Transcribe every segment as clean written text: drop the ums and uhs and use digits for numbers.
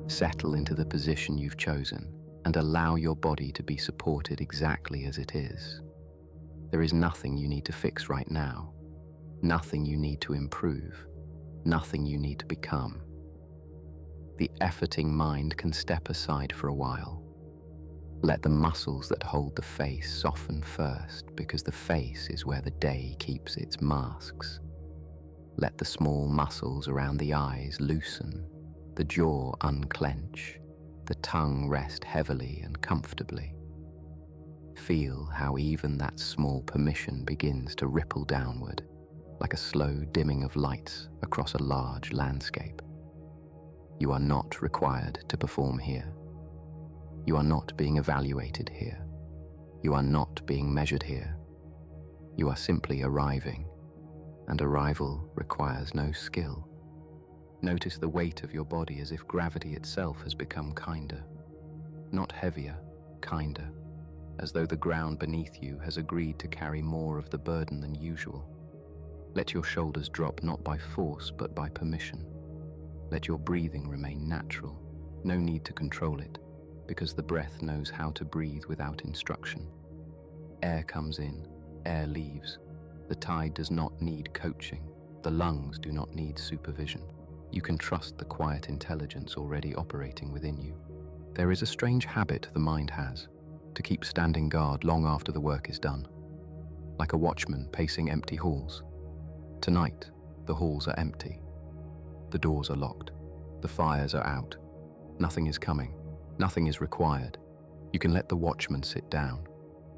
Settle into the position you've chosen and allow your body to be supported exactly as it is. There is nothing you need to fix right now, nothing you need to improve, nothing you need to become. The efforting mind can step aside for a while. Let the muscles that hold the face soften first, because the face is where the day keeps its masks. Let the small muscles around the eyes loosen, the jaw unclench, the tongue rest heavily and comfortably. Feel how even that small permission begins to ripple downward, like a slow dimming of lights across a large landscape. You are not required to perform here. You are not being evaluated here. You are not being measured here. You are simply arriving, and arrival requires no skill. Notice the weight of your body as if gravity itself has become kinder. Not heavier, kinder, as though the ground beneath you has agreed to carry more of the burden than usual. Let your shoulders drop not by force but by permission. Let your breathing remain natural. No need to control it, because the breath knows how to breathe without instruction. Air comes in, air leaves. The tide does not need coaching. The lungs do not need supervision. You can trust the quiet intelligence already operating within you. There is a strange habit the mind has, to keep standing guard long after the work is done. Like a watchman pacing empty halls. Tonight, the halls are empty. The doors are locked. The fires are out. Nothing is coming. Nothing is required. You can let the watchman sit down.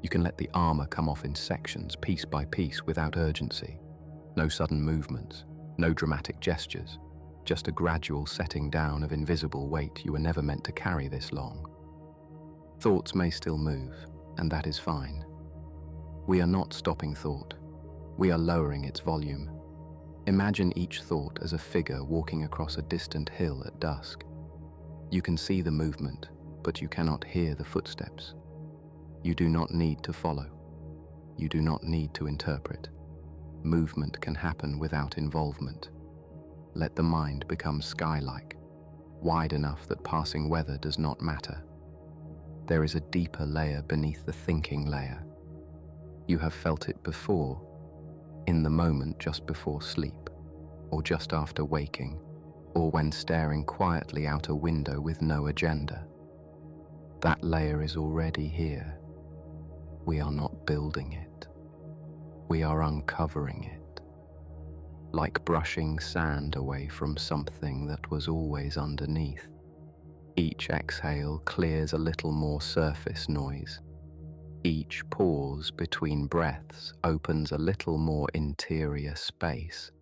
You can let the armor come off in sections, piece by piece, without urgency. No sudden movements, no dramatic gestures, just a gradual setting down of invisible weight you were never meant to carry this long. Thoughts may still move, and that is fine. We are not stopping thought. We are lowering its volume. Imagine each thought as a figure walking across a distant hill at dusk. You can see the movement, but you cannot hear the footsteps. You do not need to follow. You do not need to interpret. Movement can happen without involvement. Let the mind become sky-like, wide enough that passing weather does not matter. There is a deeper layer beneath the thinking layer. You have felt it before, in the moment just before sleep, or just after waking, or when staring quietly out a window with no agenda. That layer is already here. We are not building it. We are uncovering it. Like brushing sand away from something that was always underneath. Each exhale clears a little more surface noise. Each pause between breaths opens a little more interior space.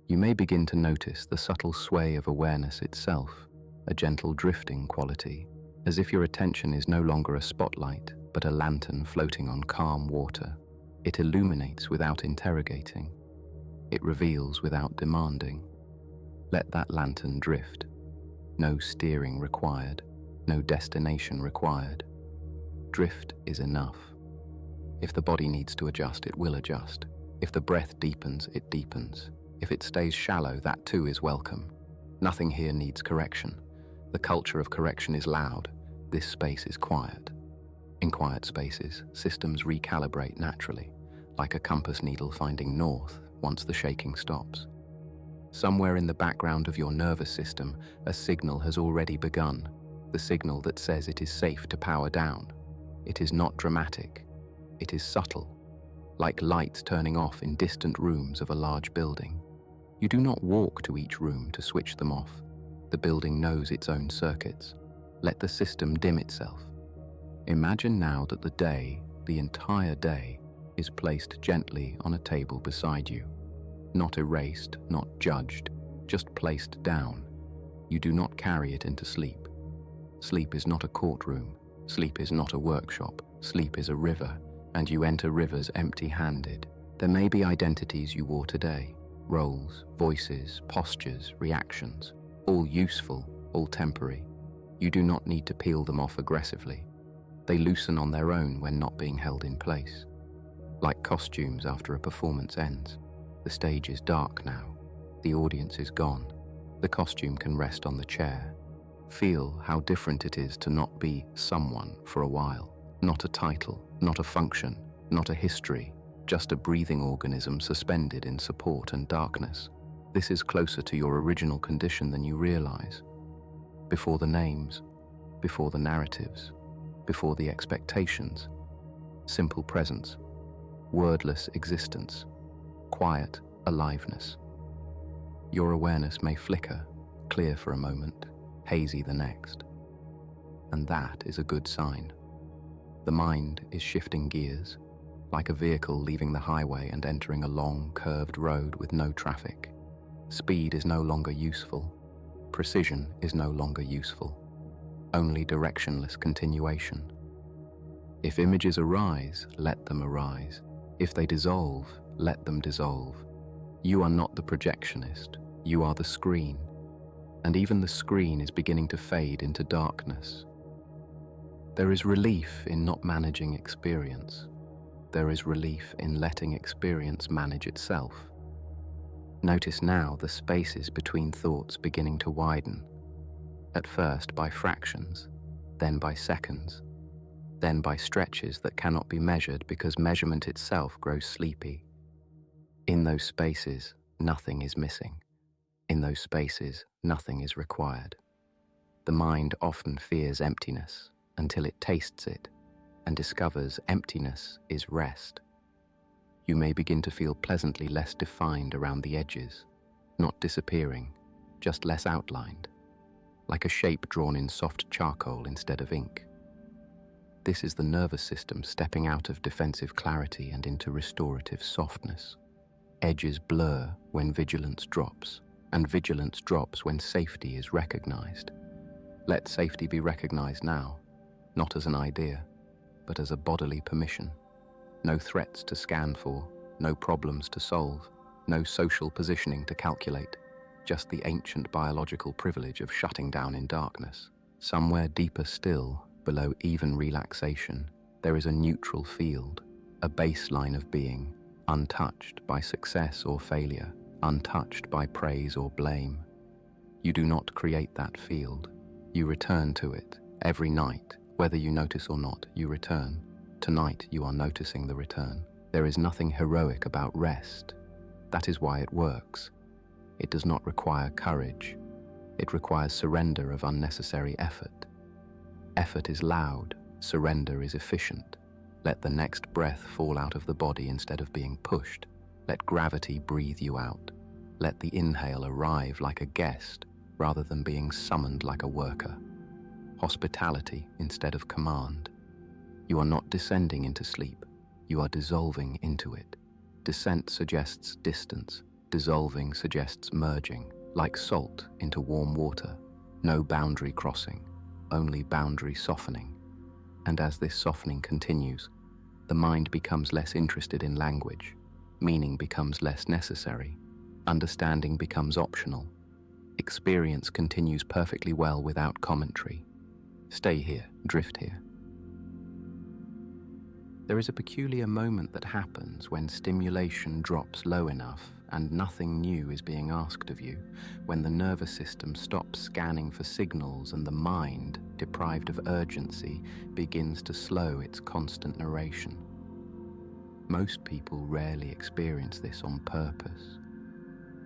You may begin to notice the subtle sway of awareness itself, a gentle drifting quality, as if your attention is no longer a spotlight, but a lantern floating on calm water. It illuminates without interrogating. It reveals without demanding. Let that lantern drift. No steering required, no destination required. Drift is enough. If the body needs to adjust, it will adjust. If the breath deepens, it deepens. If it stays shallow, that too is welcome. Nothing here needs correction. The culture of correction is loud. This space is quiet. In quiet spaces, systems recalibrate naturally, like a compass needle finding north once the shaking stops. Somewhere in the background of your nervous system, a signal has already begun, the signal that says it is safe to power down. It is not dramatic. It is subtle, like lights turning off in distant rooms of a large building. You do not walk to each room to switch them off. The building knows its own circuits. Let the system dim itself. Imagine now that the day, the entire day, is placed gently on a table beside you. Not erased, not judged, just placed down. You do not carry it into sleep. Sleep is not a courtroom. Sleep is not a workshop. Sleep is a river, and you enter rivers empty-handed. There may be identities you wore today, roles, voices, postures, reactions, all useful, all temporary. You do not need to peel them off aggressively. They loosen on their own when not being held in place. Like costumes after a performance ends. The stage is dark now. The audience is gone. The costume can rest on the chair. Feel how different it is to not be someone for a while. Not a title, not a function, not a history, just a breathing organism suspended in support and darkness. This is closer to your original condition than you realize. Before the names, before the narratives, before the expectations, simple presence, wordless existence, quiet aliveness. Your awareness may flicker, clear for a moment, hazy the next. And that is a good sign. The mind is shifting gears, like a vehicle leaving the highway and entering a long, curved road with no traffic. Speed is no longer useful. Precision is no longer useful. Only directionless continuation. If images arise, let them arise. If they dissolve, let them dissolve. You are not the projectionist, you are the screen. And even the screen is beginning to fade into darkness. There is relief in not managing experience. There is relief in letting experience manage itself. Notice now the spaces between thoughts beginning to widen. At first by fractions, then by seconds, then by stretches that cannot be measured because measurement itself grows sleepy. In those spaces, nothing is missing. In those spaces, nothing is required. The mind often fears emptiness until it tastes it and discovers emptiness is rest. You may begin to feel pleasantly less defined around the edges, not disappearing, just less outlined, like a shape drawn in soft charcoal instead of ink. This is the nervous system stepping out of defensive clarity and into restorative softness. Edges blur when vigilance drops, and vigilance drops when safety is recognized. Let safety be recognized now, not as an idea, but as a bodily permission. No threats to scan for, no problems to solve, no social positioning to calculate, just the ancient biological privilege of shutting down in darkness. Somewhere deeper still, below even relaxation, there is a neutral field, a baseline of being, untouched by success or failure, untouched by praise or blame. You do not create that field. You return to it every night. Whether you notice or not, you return. Tonight you are noticing the return. There is nothing heroic about rest. That is why it works. It does not require courage. It requires surrender of unnecessary effort. Effort is loud, surrender is efficient. Let the next breath fall out of the body instead of being pushed. Let gravity breathe you out. Let the inhale arrive like a guest rather than being summoned like a worker. Hospitality instead of command. You are not descending into sleep, you are dissolving into it. Descent suggests distance, dissolving suggests merging, like salt into warm water. No boundary crossing, only boundary softening. And as this softening continues, the mind becomes less interested in language, meaning becomes less necessary, understanding becomes optional. Experience continues perfectly well without commentary. Stay here, drift here. There is a peculiar moment that happens when stimulation drops low enough and nothing new is being asked of you, when the nervous system stops scanning for signals and the mind, deprived of urgency, begins to slow its constant narration. Most people rarely experience this on purpose.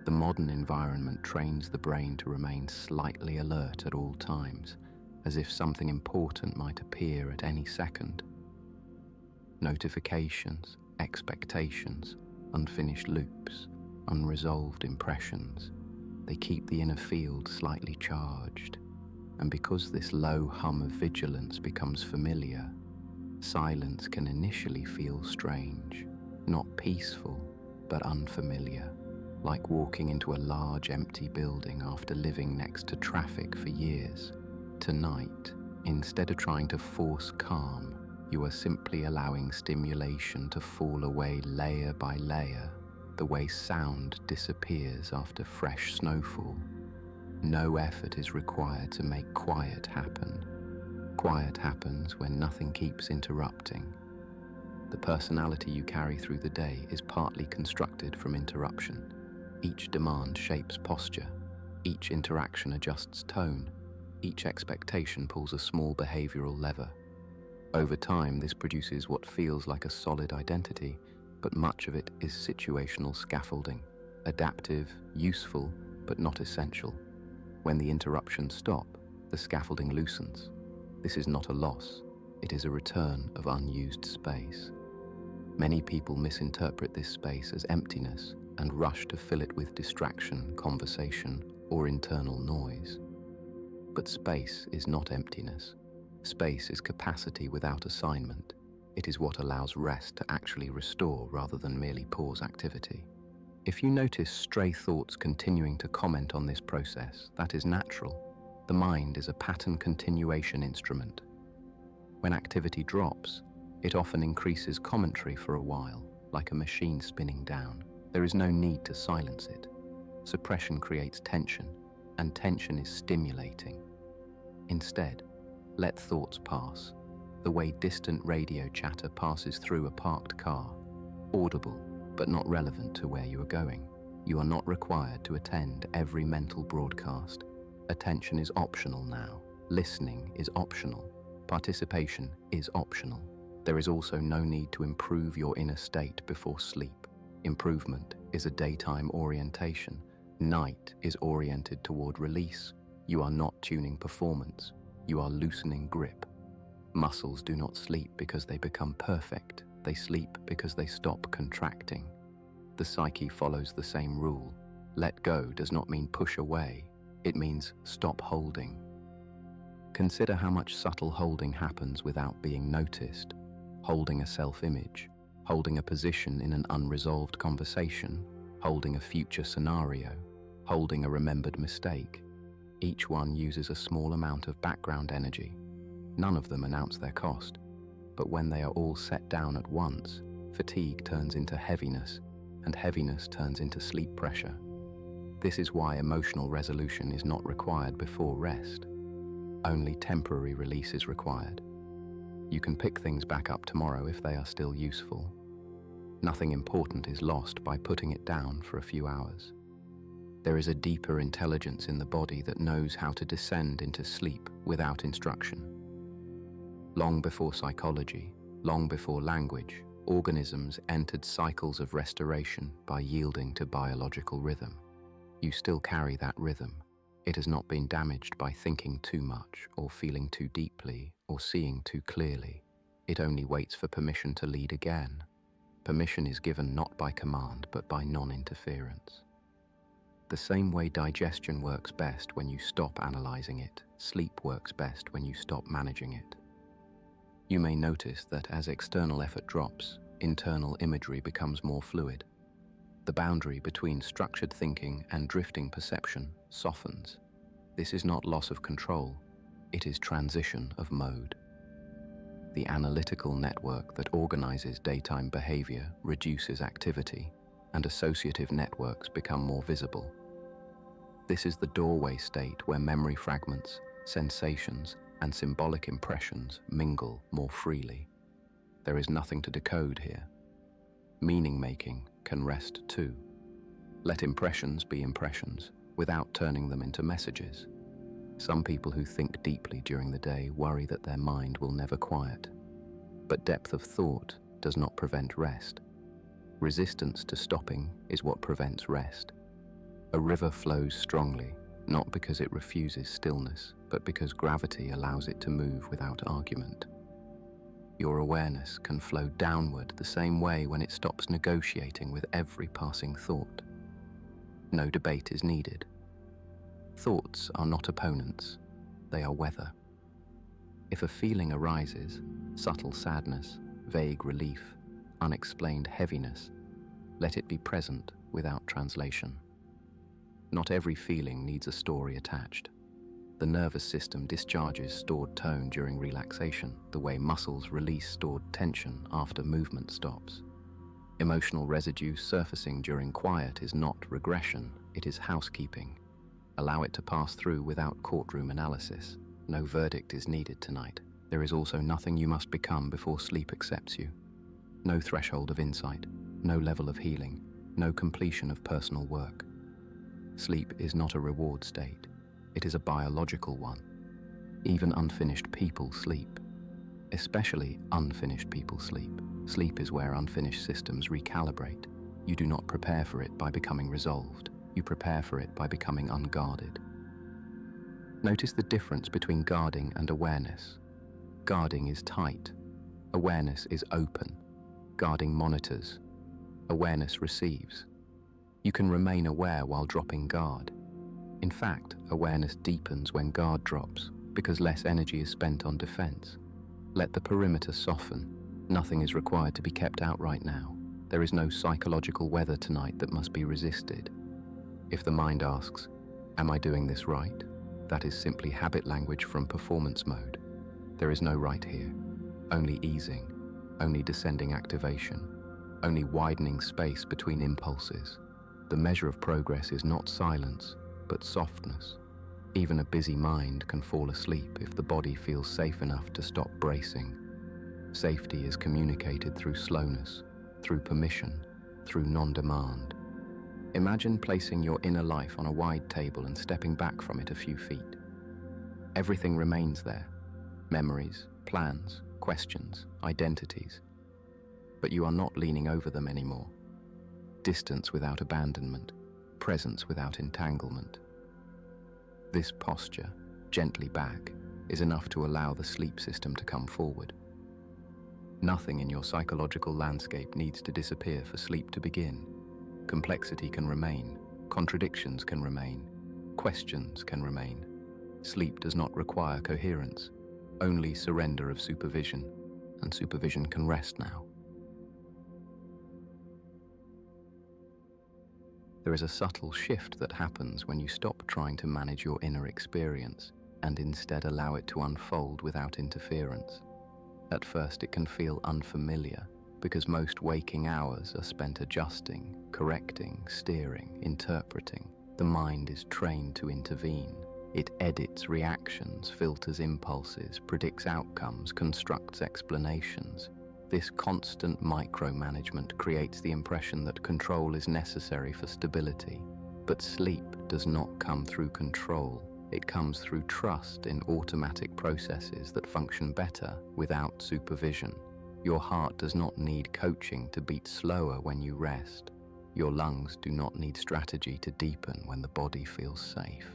The modern environment trains the brain to remain slightly alert at all times, as if something important might appear at any second. Notifications, expectations, unfinished loops, unresolved impressions, they keep the inner field slightly charged. And because this low hum of vigilance becomes familiar, silence can initially feel strange, not peaceful, but unfamiliar, like walking into a large empty building after living next to traffic for years. Tonight, instead of trying to force calm, you are simply allowing stimulation to fall away layer by layer, the way sound disappears after fresh snowfall. No effort is required to make quiet happen. Quiet happens when nothing keeps interrupting. The personality you carry through the day is partly constructed from interruption. Each demand shapes posture. Each interaction adjusts tone. Each expectation pulls a small behavioral lever. Over time, this produces what feels like a solid identity, but much of it is situational scaffolding, adaptive, useful, but not essential. When the interruptions stop, the scaffolding loosens. This is not a loss, it is a return of unused space. Many people misinterpret this space as emptiness and rush to fill it with distraction, conversation, or internal noise. But space is not emptiness. Space is capacity without assignment. It is what allows rest to actually restore rather than merely pause activity. If you notice stray thoughts continuing to comment on this process, that is natural. The mind is a pattern continuation instrument. When activity drops, it often increases commentary for a while, like a machine spinning down. There is no need to silence it. Suppression creates tension, and tension is stimulating. Instead, let thoughts pass, the way distant radio chatter passes through a parked car, audible but not relevant to where you are going. You are not required to attend every mental broadcast. Attention is optional now. Listening is optional. Participation is optional. There is also no need to improve your inner state before sleep. Improvement is a daytime orientation. Night is oriented toward release. You are not tuning performance. You are loosening grip. Muscles do not sleep because they become perfect. They sleep because they stop contracting. The psyche follows the same rule. Let go does not mean push away. It means stop holding. Consider how much subtle holding happens without being noticed. Holding a self-image, holding a position in an unresolved conversation, holding a future scenario, holding a remembered mistake. Each one uses a small amount of background energy. None of them announce their cost. But when they are all set down at once, fatigue turns into heaviness, and heaviness turns into sleep pressure. This is why emotional resolution is not required before rest. Only temporary release is required. You can pick things back up tomorrow if they are still useful. Nothing important is lost by putting it down for a few hours. There is a deeper intelligence in the body that knows how to descend into sleep without instruction. Long before psychology, long before language, organisms entered cycles of restoration by yielding to biological rhythm. You still carry that rhythm. It has not been damaged by thinking too much, or feeling too deeply, or seeing too clearly. It only waits for permission to lead again. Permission is given not by command, but by non-interference. The same way digestion works best when you stop analyzing it, sleep works best when you stop managing it. You may notice that as external effort drops, internal imagery becomes more fluid. The boundary between structured thinking and drifting perception softens. This is not loss of control, it is transition of mode. The analytical network that organizes daytime behavior reduces activity, and associative networks become more visible. This is the doorway state where memory fragments, sensations, and symbolic impressions mingle more freely. There is nothing to decode here. Meaning-making can rest too. Let impressions be impressions, without turning them into messages. Some people who think deeply during the day worry that their mind will never quiet. But depth of thought does not prevent rest. Resistance to stopping is what prevents rest. A river flows strongly, not because it refuses stillness, but because gravity allows it to move without argument. Your awareness can flow downward the same way when it stops negotiating with every passing thought. No debate is needed. Thoughts are not opponents, they are weather. If a feeling arises, subtle sadness, vague relief, unexplained heaviness, let it be present without translation. Not every feeling needs a story attached. The nervous system discharges stored tone during relaxation, the way muscles release stored tension after movement stops. Emotional residue surfacing during quiet is not regression, it is housekeeping. Allow it to pass through without courtroom analysis. No verdict is needed tonight. There is also nothing you must become before sleep accepts you. No threshold of insight, no level of healing, no completion of personal work. Sleep is not a reward state. It is a biological one. Even unfinished people sleep. Especially unfinished people sleep. Sleep is where unfinished systems recalibrate. You do not prepare for it by becoming resolved. You prepare for it by becoming unguarded. Notice the difference between guarding and awareness. Guarding is tight. Awareness is open. Guarding monitors. Awareness receives. You can remain aware while dropping guard. In fact, awareness deepens when guard drops, because less energy is spent on defense. Let the perimeter soften. Nothing is required to be kept out right now. There is no psychological weather tonight that must be resisted. If the mind asks, "Am I doing this right?" that is simply habit language from performance mode. There is no right here. Only easing, only descending activation, only widening space between impulses. The measure of progress is not silence, but softness. Even a busy mind can fall asleep if the body feels safe enough to stop bracing. Safety is communicated through slowness, through permission, through non-demand. Imagine placing your inner life on a wide table and stepping back from it a few feet. Everything remains there. Memories, plans, questions, identities. But you are not leaning over them anymore. Distance without abandonment, presence without entanglement. This posture, gently back, is enough to allow the sleep system to come forward. Nothing in your psychological landscape needs to disappear for sleep to begin. Complexity can remain, contradictions can remain, questions can remain. Sleep does not require coherence, only surrender of supervision, and supervision can rest now. There is a subtle shift that happens when you stop trying to manage your inner experience and instead allow it to unfold without interference. At first it can feel unfamiliar because most waking hours are spent adjusting, correcting, steering, interpreting. The mind is trained to intervene. It edits reactions, filters impulses, predicts outcomes, constructs explanations. This constant micromanagement creates the impression that control is necessary for stability. But sleep does not come through control. It comes through trust in automatic processes that function better without supervision. Your heart does not need coaching to beat slower when you rest. Your lungs do not need strategy to deepen when the body feels safe.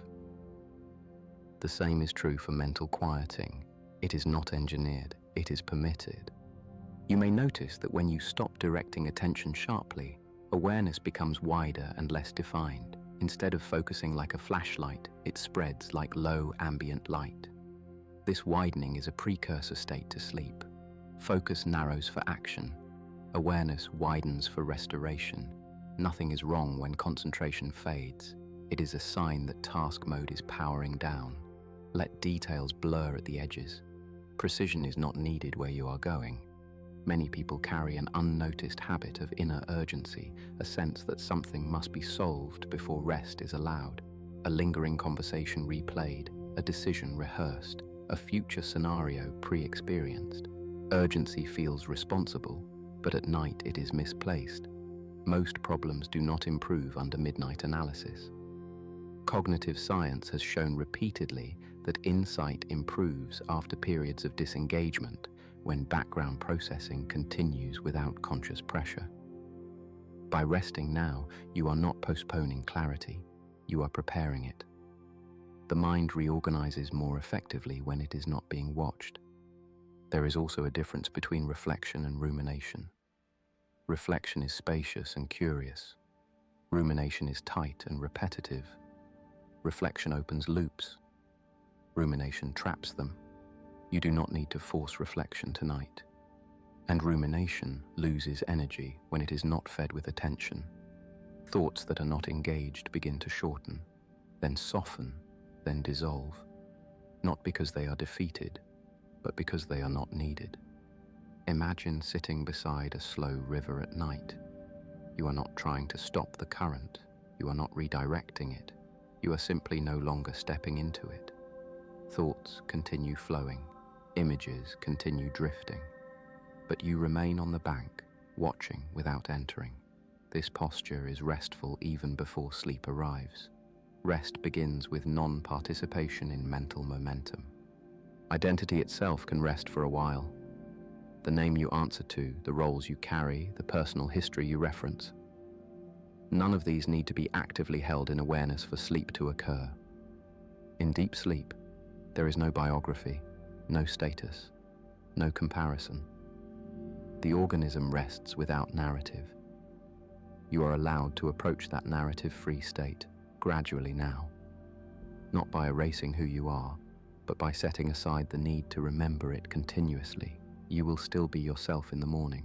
The same is true for mental quieting. It is not engineered, it is permitted. You may notice that when you stop directing attention sharply, awareness becomes wider and less defined. Instead of focusing like a flashlight, it spreads like low ambient light. This widening is a precursor state to sleep. Focus narrows for action. Awareness widens for restoration. Nothing is wrong when concentration fades. It is a sign that task mode is powering down. Let details blur at the edges. Precision is not needed where you are going. Many people carry an unnoticed habit of inner urgency, a sense that something must be solved before rest is allowed. A lingering conversation replayed, a decision rehearsed, a future scenario pre-experienced. Urgency feels responsible, but at night it is misplaced. Most problems do not improve under midnight analysis. Cognitive science has shown repeatedly that insight improves after periods of disengagement, when background processing continues without conscious pressure. By resting now, you are not postponing clarity, you are preparing it. The mind reorganizes more effectively when it is not being watched. There is also a difference between reflection and rumination. Reflection is spacious and curious. Rumination is tight and repetitive. Reflection opens loops. Rumination traps them. You do not need to force reflection tonight. And rumination loses energy when it is not fed with attention. Thoughts that are not engaged begin to shorten, then soften, then dissolve. Not because they are defeated, but because they are not needed. Imagine sitting beside a slow river at night. You are not trying to stop the current. You are not redirecting it. You are simply no longer stepping into it. Thoughts continue flowing. Images continue drifting. But you remain on the bank, watching without entering. This posture is restful even before sleep arrives. Rest begins with non-participation in mental momentum. Identity itself can rest for a while. The name you answer to, the roles you carry, the personal history you reference. None of these need to be actively held in awareness for sleep to occur. In deep sleep, there is no biography, no status, no comparison. The organism rests without narrative. You are allowed to approach that narrative-free state gradually now, not by erasing who you are, but by setting aside the need to remember it continuously. You will still be yourself in the morning.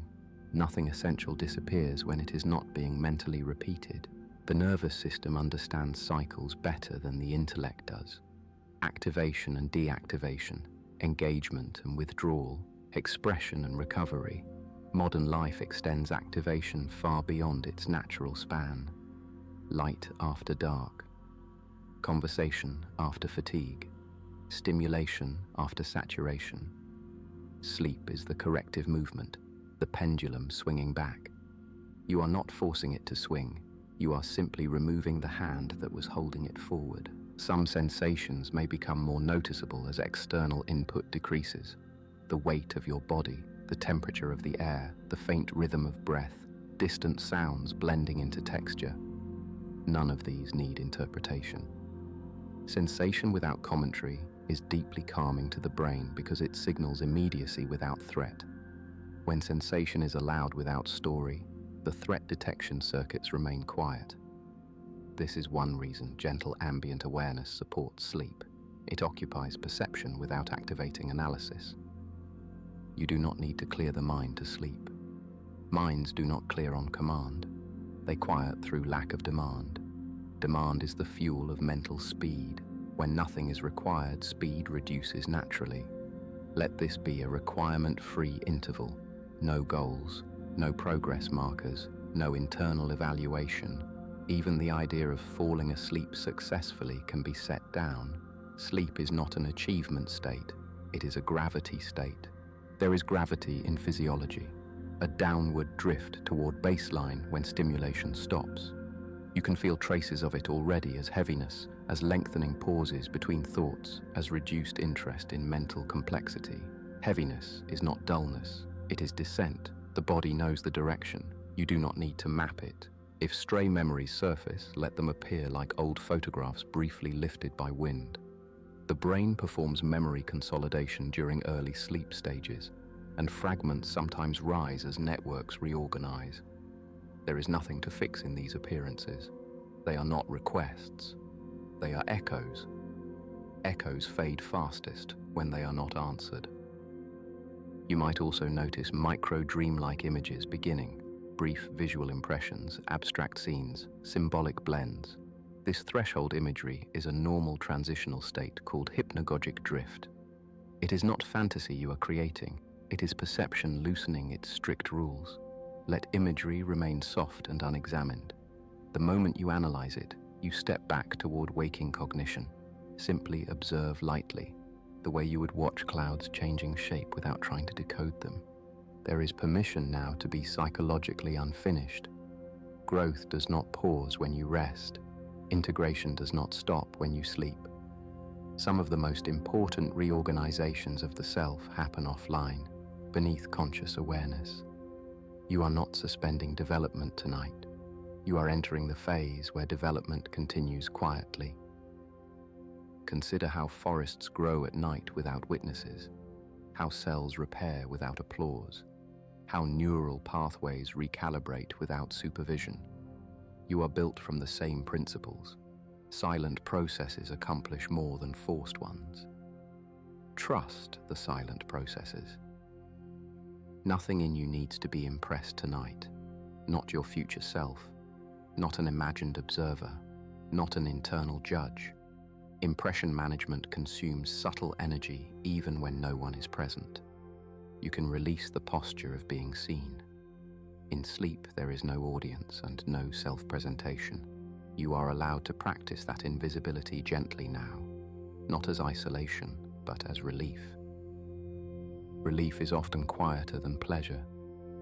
Nothing essential disappears when it is not being mentally repeated. The nervous system understands cycles better than the intellect does. Activation and deactivation, engagement and withdrawal, expression and recovery. Modern life extends activation far beyond its natural span. Light after dark, conversation after fatigue, stimulation after saturation. Sleep is the corrective movement, the pendulum swinging back. You are not forcing it to swing. You are simply removing the hand that was holding it forward. Some sensations may become more noticeable as external input decreases. The weight of your body, the temperature of the air, the faint rhythm of breath, distant sounds blending into texture. None of these need interpretation. Sensation without commentary is deeply calming to the brain because it signals immediacy without threat. When sensation is allowed without story, the threat detection circuits remain quiet. This is one reason gentle ambient awareness supports sleep. It occupies perception without activating analysis. You do not need to clear the mind to sleep. Minds do not clear on command. They quiet through lack of demand. Demand is the fuel of mental speed. When nothing is required, speed reduces naturally. Let this be a requirement-free interval. No goals, no progress markers, no internal evaluation. Even the idea of falling asleep successfully can be set down. Sleep is not an achievement state, it is a gravity state. There is gravity in physiology, a downward drift toward baseline when stimulation stops. You can feel traces of it already as heaviness, as lengthening pauses between thoughts, as reduced interest in mental complexity. Heaviness is not dullness, it is descent. The body knows the direction. You do not need to map it. If stray memories surface, let them appear like old photographs briefly lifted by wind. The brain performs memory consolidation during early sleep stages, and fragments sometimes rise as networks reorganize. There is nothing to fix in these appearances. They are not requests. They are echoes. Echoes fade fastest when they are not answered. You might also notice micro-dream-like images beginning, brief visual impressions, abstract scenes, symbolic blends. This threshold imagery is a normal transitional state called hypnagogic drift. It is not fantasy you are creating, it is perception loosening its strict rules. Let imagery remain soft and unexamined. The moment you analyze it, you step back toward waking cognition. Simply observe lightly, the way you would watch clouds changing shape without trying to decode them. There is permission now to be psychologically unfinished. Growth does not pause when you rest. Integration does not stop when you sleep. Some of the most important reorganizations of the self happen offline, beneath conscious awareness. You are not suspending development tonight. You are entering the phase where development continues quietly. Consider how forests grow at night without witnesses, how cells repair without applause, how neural pathways recalibrate without supervision. You are built from the same principles. Silent processes accomplish more than forced ones. Trust the silent processes. Nothing in you needs to be impressed tonight. Not your future self, not an imagined observer, not an internal judge. Impression management consumes subtle energy even when no one is present. You can release the posture of being seen. In sleep, there is no audience and no self-presentation. You are allowed to practice that invisibility gently now, not as isolation, but as relief. Relief is often quieter than pleasure.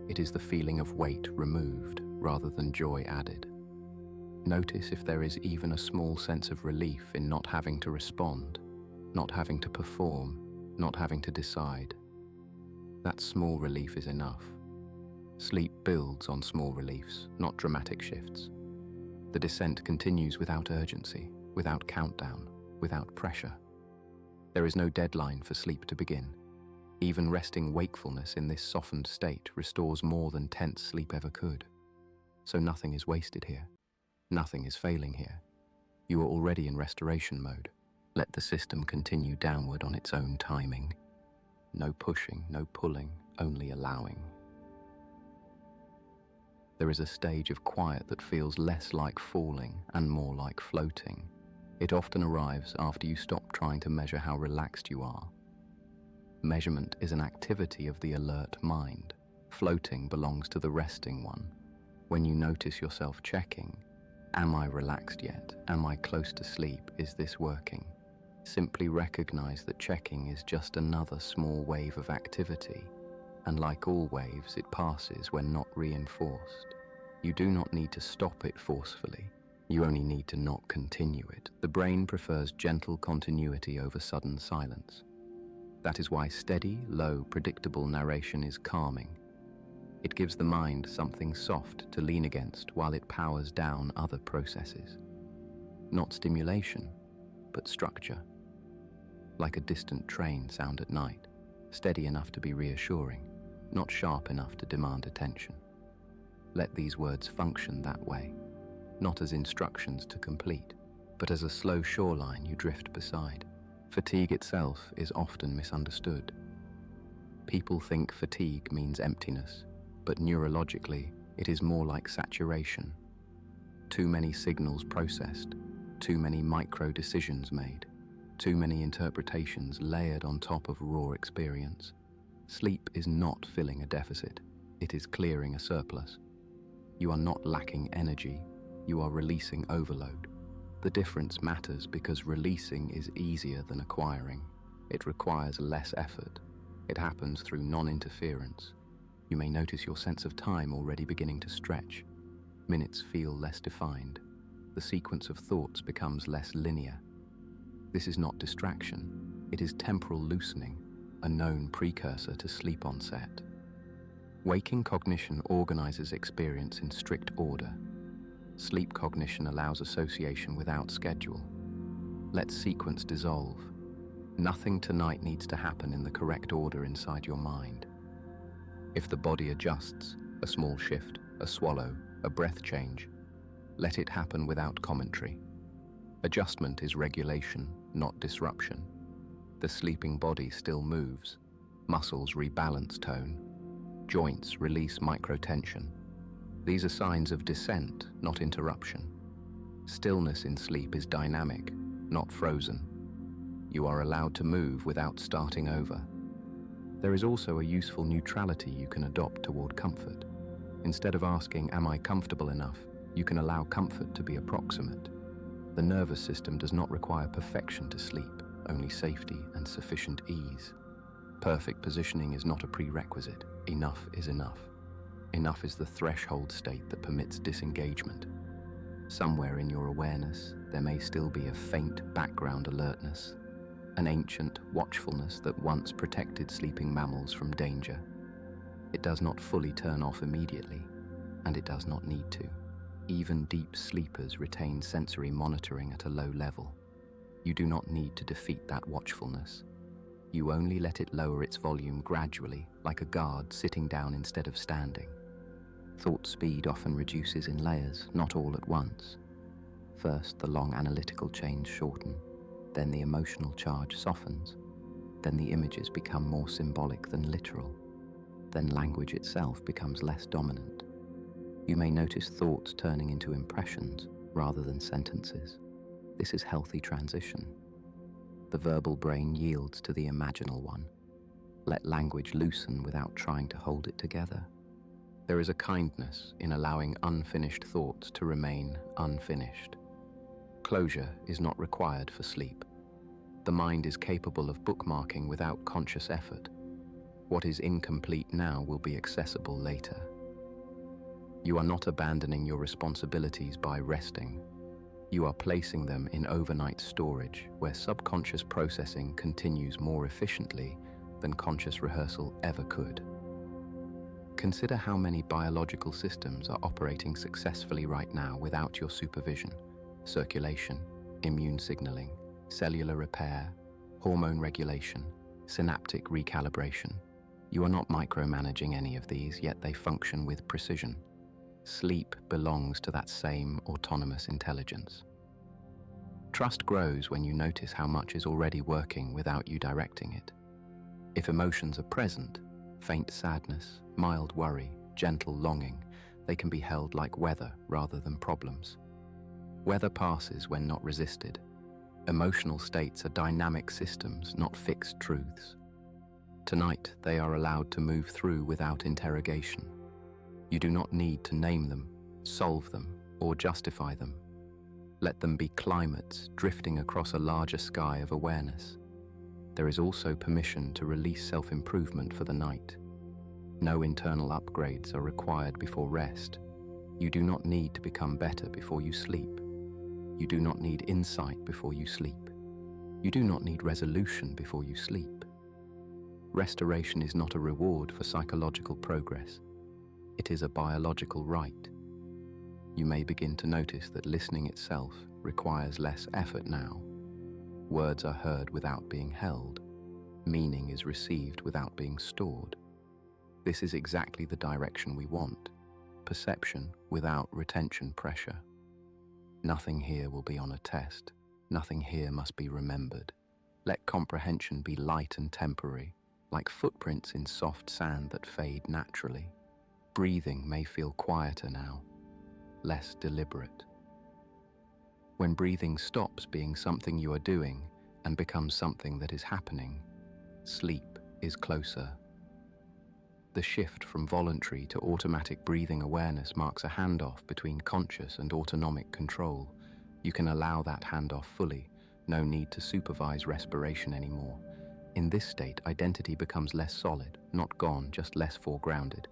It is the feeling of weight removed rather than joy added. Notice if there is even a small sense of relief in not having to respond, not having to perform, not having to decide. That small relief is enough. Sleep builds on small reliefs, not dramatic shifts. The descent continues without urgency, without countdown, without pressure. There is no deadline for sleep to begin. Even resting wakefulness in this softened state restores more than tense sleep ever could. So nothing is wasted here. Nothing is failing here. You are already in restoration mode. Let the system continue downward on its own timing. No pushing, no pulling, only allowing. There is a stage of quiet that feels less like falling and more like floating. It often arrives after you stop trying to measure how relaxed you are. Measurement is an activity of the alert mind. Floating belongs to the resting one. When you notice yourself checking, am I relaxed yet? Am I close to sleep? Is this working? Simply recognize that checking is just another small wave of activity, and like all waves, it passes when not reinforced. You do not need to stop it forcefully. You only need to not continue it. The brain prefers gentle continuity over sudden silence. That is why steady, low, predictable narration is calming. It gives the mind something soft to lean against while it powers down other processes. Not stimulation, but structure. Like a distant train sound at night, steady enough to be reassuring, not sharp enough to demand attention. Let these words function that way, not as instructions to complete, but as a slow shoreline you drift beside. Fatigue itself is often misunderstood. People think fatigue means emptiness, but neurologically, it is more like saturation. Too many signals processed, too many micro-decisions made, too many interpretations layered on top of raw experience. Sleep is not filling a deficit, it is clearing a surplus. You are not lacking energy, you are releasing overload. The difference matters because releasing is easier than acquiring. It requires less effort. It happens through non-interference. You may notice your sense of time already beginning to stretch. Minutes feel less defined. The sequence of thoughts becomes less linear. This is not distraction. It is temporal loosening, a known precursor to sleep onset. Waking cognition organizes experience in strict order. Sleep cognition allows association without schedule. Let sequence dissolve. Nothing tonight needs to happen in the correct order inside your mind. If the body adjusts, a small shift, a swallow, a breath change, let it happen without commentary. Adjustment is regulation, not disruption. The sleeping body still moves. Muscles rebalance tone. Joints release microtension. These are signs of descent, not interruption. Stillness in sleep is dynamic, not frozen. You are allowed to move without starting over. There is also a useful neutrality you can adopt toward comfort. Instead of asking, am I comfortable enough, you can allow comfort to be approximate. The nervous system does not require perfection to sleep, only safety and sufficient ease. Perfect positioning is not a prerequisite. Enough is enough. Enough is the threshold state that permits disengagement. Somewhere in your awareness, there may still be a faint background alertness, an ancient watchfulness that once protected sleeping mammals from danger. It does not fully turn off immediately, and it does not need to. Even deep sleepers retain sensory monitoring at a low level. You do not need to defeat that watchfulness. You only let it lower its volume gradually, like a guard sitting down instead of standing. Thought speed often reduces in layers, not all at once. First, the long analytical chains shorten, then the emotional charge softens, then the images become more symbolic than literal, then language itself becomes less dominant. You may notice thoughts turning into impressions rather than sentences. This is healthy transition. The verbal brain yields to the imaginal one. Let language loosen without trying to hold it together. There is a kindness in allowing unfinished thoughts to remain unfinished. Closure is not required for sleep. The mind is capable of bookmarking without conscious effort. What is incomplete now will be accessible later. You are not abandoning your responsibilities by resting. You are placing them in overnight storage, where subconscious processing continues more efficiently than conscious rehearsal ever could. Consider how many biological systems are operating successfully right now without your supervision: circulation, immune signaling, cellular repair, hormone regulation, synaptic recalibration. You are not micromanaging any of these, yet they function with precision. Sleep belongs to that same autonomous intelligence. Trust grows when you notice how much is already working without you directing it. If emotions are present, faint sadness, mild worry, gentle longing, they can be held like weather rather than problems. Weather passes when not resisted. Emotional states are dynamic systems, not fixed truths. Tonight, they are allowed to move through without interrogation. You do not need to name them, solve them, or justify them. Let them be climates drifting across a larger sky of awareness. There is also permission to release self-improvement for the night. No internal upgrades are required before rest. You do not need to become better before you sleep. You do not need insight before you sleep. You do not need resolution before you sleep. Restoration is not a reward for psychological progress. It is a biological right. You may begin to notice that listening itself requires less effort now. Words are heard without being held. Meaning is received without being stored. This is exactly the direction we want: perception without retention pressure. Nothing here will be on a test. Nothing here must be remembered. Let comprehension be light and temporary, like footprints in soft sand that fade naturally. Breathing may feel quieter now, less deliberate. When breathing stops being something you are doing and becomes something that is happening, sleep is closer. The shift from voluntary to automatic breathing awareness marks a handoff between conscious and autonomic control. You can allow that handoff fully. No need to supervise respiration anymore. In this state, identity becomes less solid, not gone, just less foregrounded.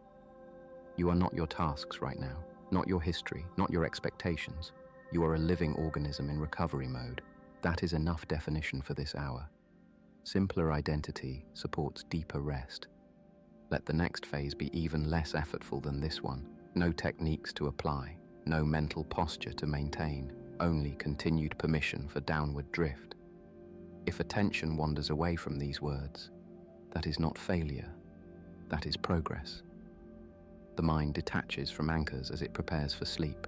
You are not your tasks right now, not your history, not your expectations. You are a living organism in recovery mode. That is enough definition for this hour. Simpler identity supports deeper rest. Let the next phase be even less effortful than this one. No techniques to apply, no mental posture to maintain, only continued permission for downward drift. If attention wanders away from these words, that is not failure, that is progress. The mind detaches from anchors as it prepares for sleep.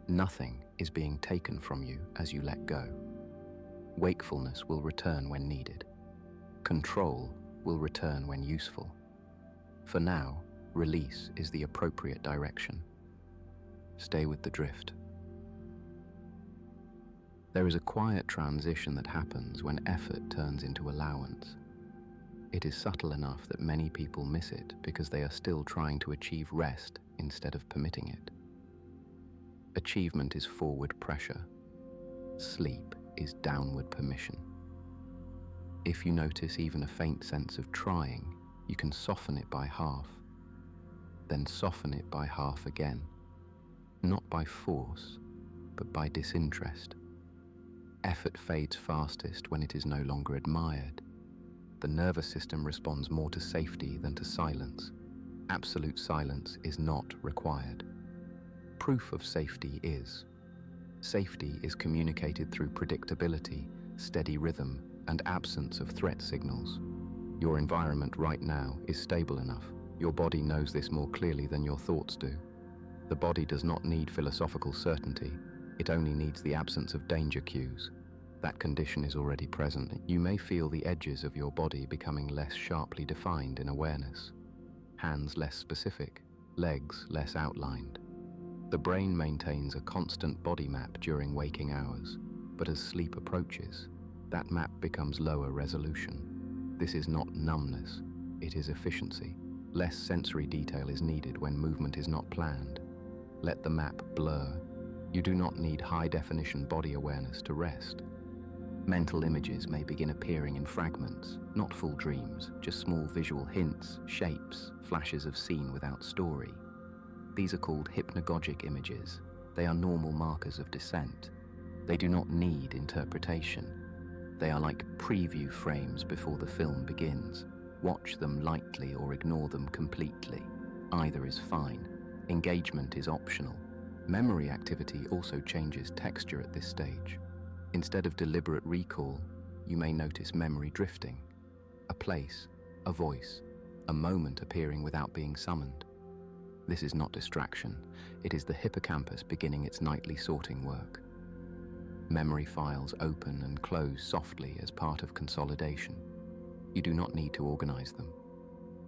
Nothing is being taken from you as you let go. Wakefulness will return when needed. Control will return when useful. For now, release is the appropriate direction. Stay with the drift. There is a quiet transition that happens when effort turns into allowance. It is subtle enough that many people miss it because they are still trying to achieve rest instead of permitting it. Achievement is forward pressure. Sleep is downward permission. If you notice even a faint sense of trying, you can soften it by half, then soften it by half again, not by force, but by disinterest. Effort fades fastest when it is no longer admired. The nervous system responds more to safety than to silence. Absolute silence is not required. Proof of safety is. Safety is communicated through predictability, steady rhythm, and absence of threat signals. Your environment right now is stable enough. Your body knows this more clearly than your thoughts do. The body does not need philosophical certainty. It only needs the absence of danger cues. That condition is already present. You may feel the edges of your body becoming less sharply defined in awareness. Hands less specific, legs less outlined. The brain maintains a constant body map during waking hours, but as sleep approaches, that map becomes lower resolution. This is not numbness, it is efficiency. Less sensory detail is needed when movement is not planned. Let the map blur. You do not need high-definition body awareness to rest. Mental images may begin appearing in fragments, not full dreams, just small visual hints, shapes, flashes of scene without story. These are called hypnagogic images. They are normal markers of descent. They do not need interpretation. They are like preview frames before the film begins. Watch them lightly or ignore them completely. Either is fine. Engagement is optional. Memory activity also changes texture at this stage. Instead of deliberate recall, you may notice memory drifting. A place, a voice, a moment appearing without being summoned. This is not distraction. It is the hippocampus beginning its nightly sorting work. Memory files open and close softly as part of consolidation. You do not need to organize them.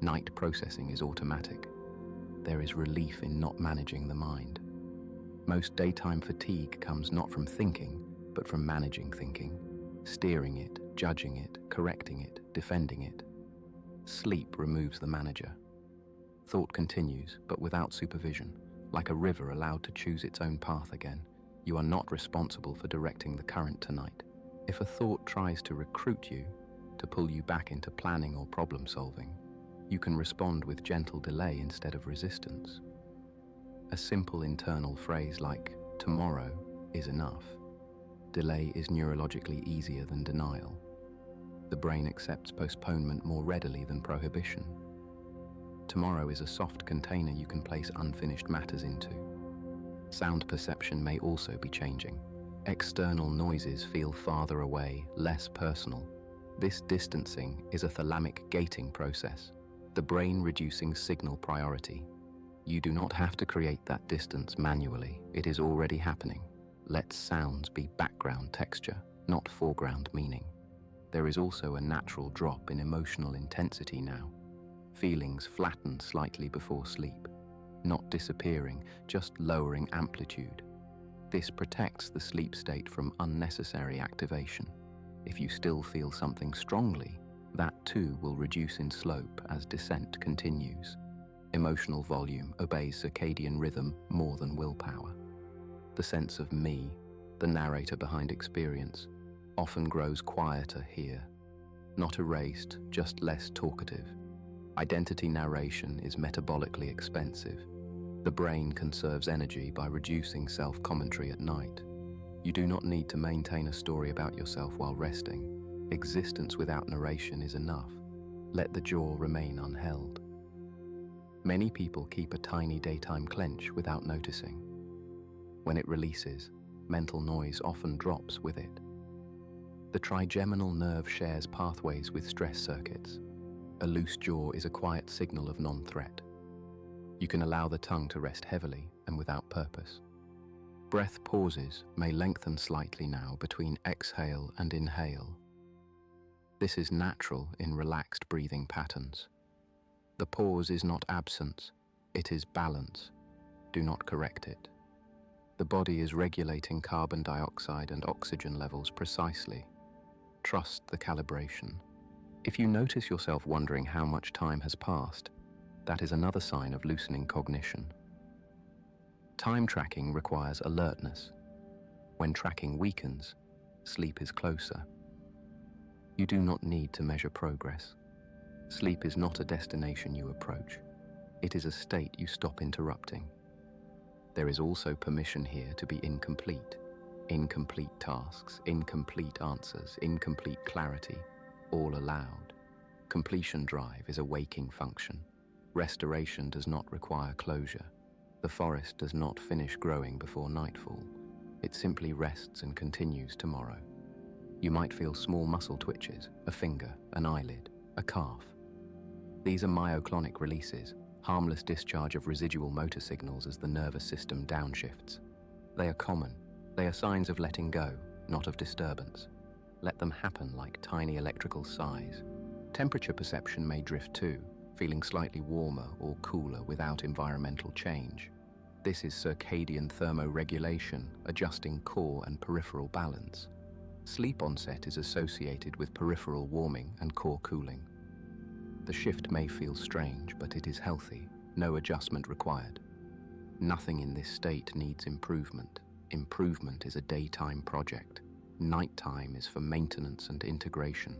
Night processing is automatic. There is relief in not managing the mind. Most daytime fatigue comes not from thinking, but from managing thinking, steering it, judging it, correcting it, defending it. Sleep removes the manager. Thought continues, but without supervision, like a river allowed to choose its own path again. You are not responsible for directing the current tonight. If a thought tries to recruit you, to pull you back into planning or problem solving, you can respond with gentle delay instead of resistance. A simple internal phrase like, "Tomorrow is enough." Delay is neurologically easier than denial. The brain accepts postponement more readily than prohibition. Tomorrow is a soft container you can place unfinished matters into. Sound perception may also be changing. External noises feel farther away, less personal. This distancing is a thalamic gating process, the brain reducing signal priority. You do not have to create that distance manually. It is already happening. Let sounds be background texture, not foreground meaning. There is also a natural drop in emotional intensity now. Feelings flatten slightly before sleep, not disappearing, just lowering amplitude. This protects the sleep state from unnecessary activation. If you still feel something strongly, that too will reduce in slope as descent continues. Emotional volume obeys circadian rhythm more than willpower. The sense of me, the narrator behind experience, often grows quieter here. Not erased, just less talkative. Identity narration is metabolically expensive. The brain conserves energy by reducing self-commentary at night. You do not need to maintain a story about yourself while resting. Existence without narration is enough. Let the jaw remain unheld. Many people keep a tiny daytime clench without noticing. When it releases, mental noise often drops with it. The trigeminal nerve shares pathways with stress circuits. A loose jaw is a quiet signal of non-threat. You can allow the tongue to rest heavily and without purpose. Breath pauses may lengthen slightly now between exhale and inhale. This is natural in relaxed breathing patterns. The pause is not absence, it is balance. Do not correct it. The body is regulating carbon dioxide and oxygen levels precisely. Trust the calibration. If you notice yourself wondering how much time has passed, that is another sign of loosening cognition. Time tracking requires alertness. When tracking weakens, sleep is closer. You do not need to measure progress. Sleep is not a destination you approach. It is a state you stop interrupting. There is also permission here to be incomplete. Incomplete tasks, incomplete answers, incomplete clarity, all allowed. Completion drive is a waking function. Restoration does not require closure. The forest does not finish growing before nightfall. It simply rests and continues tomorrow. You might feel small muscle twitches, a finger, an eyelid, a calf. These are myoclonic releases, harmless discharge of residual motor signals as the nervous system downshifts. They are common. They are signs of letting go, not of disturbance. Let them happen like tiny electrical sighs. Temperature perception may drift too, feeling slightly warmer or cooler without environmental change. This is circadian thermoregulation, adjusting core and peripheral balance. Sleep onset is associated with peripheral warming and core cooling. The shift may feel strange, but it is healthy. No adjustment required. Nothing in this state needs improvement. Improvement is a daytime project. Nighttime is for maintenance and integration.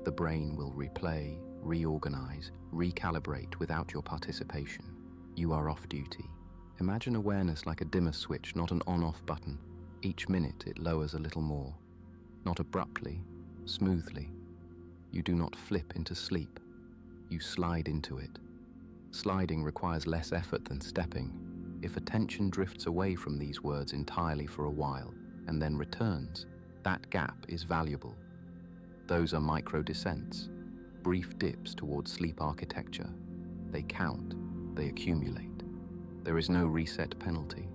The brain will replay, reorganize, recalibrate without your participation. You are off duty. Imagine awareness like a dimmer switch, not an on-off button. Each minute it lowers a little more, not abruptly, smoothly. You do not flip into sleep, you slide into it. Sliding requires less effort than stepping. If attention drifts away from these words entirely for a while and then returns, that gap is valuable. Those are micro-descents, brief dips towards sleep architecture. They count, they accumulate. There is no reset penalty.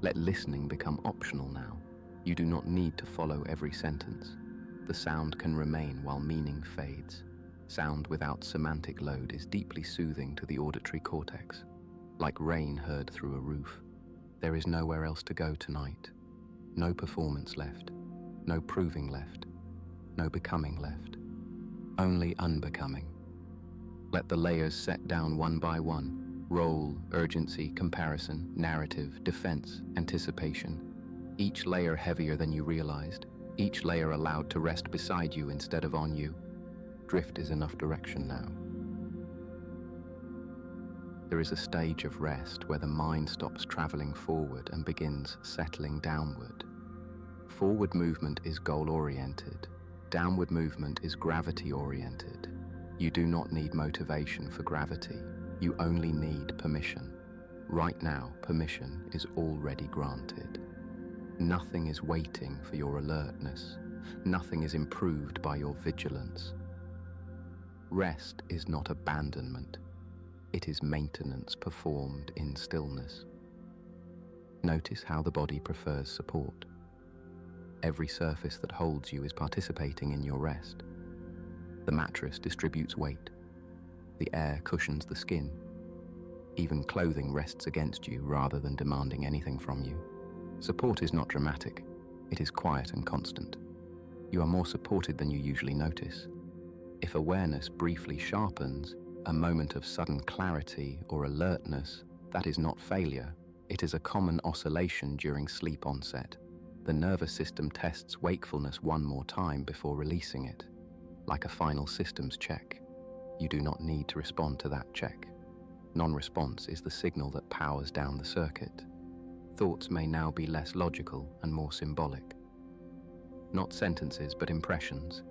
Let listening become optional now. You do not need to follow every sentence. The sound can remain while meaning fades. Sound without semantic load is deeply soothing to the auditory cortex, like rain heard through a roof. There is nowhere else to go tonight. No performance left, no proving left, no becoming left. Only unbecoming. Let the layers set down one by one. Role, urgency, comparison, narrative, defense, anticipation. Each layer heavier than you realized. Each layer allowed to rest beside you instead of on you. Drift is enough direction now. There is a stage of rest where the mind stops traveling forward and begins settling downward. Forward movement is goal-oriented. Downward movement is gravity-oriented. You do not need motivation for gravity. You only need permission. Right now, permission is already granted. Nothing is waiting for your alertness. Nothing is improved by your vigilance. Rest is not abandonment. It is maintenance performed in stillness. Notice how the body prefers support. Every surface that holds you is participating in your rest. The mattress distributes weight. The air cushions the skin. Even clothing rests against you rather than demanding anything from you. Support is not dramatic. It is quiet and constant. You are more supported than you usually notice. If awareness briefly sharpens, a moment of sudden clarity or alertness, that is not failure. It is a common oscillation during sleep onset. The nervous system tests wakefulness one more time before releasing it. Like a final systems check, you do not need to respond to that check. Non-response is the signal that powers down the circuit. Thoughts may now be less logical and more symbolic. Not sentences but impressions.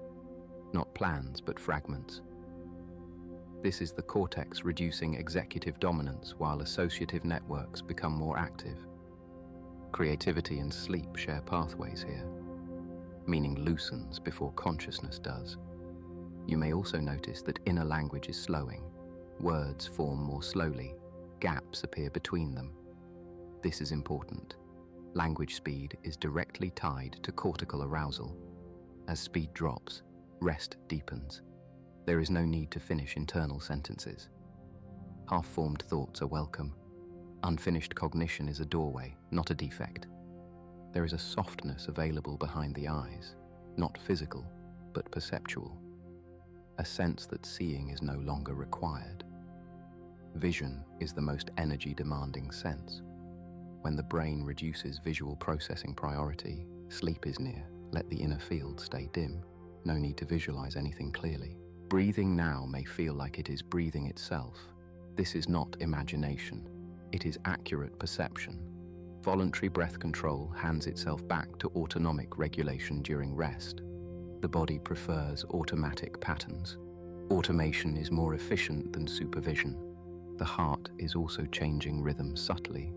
Not plans but fragments. This is the cortex reducing executive dominance while associative networks become more active. Creativity and sleep share pathways here. Meaning loosens before consciousness does. You may also notice that inner language is slowing. Words form more slowly. Gaps appear between them. This is important. Language speed is directly tied to cortical arousal. As speed drops, rest deepens. There is no need to finish internal sentences. Half-formed thoughts are welcome. Unfinished cognition is a doorway, not a defect. There is a softness available behind the eyes, not physical, but perceptual. A sense that seeing is no longer required. Vision is the most energy-demanding sense. When the brain reduces visual processing priority, sleep is near. Let the inner field stay dim. No need to visualize anything clearly. Breathing now may feel like it is breathing itself. This is not imagination. It is accurate perception. Voluntary breath control hands itself back to autonomic regulation during rest. The body prefers automatic patterns. Automation is more efficient than supervision. The heart is also changing rhythm subtly,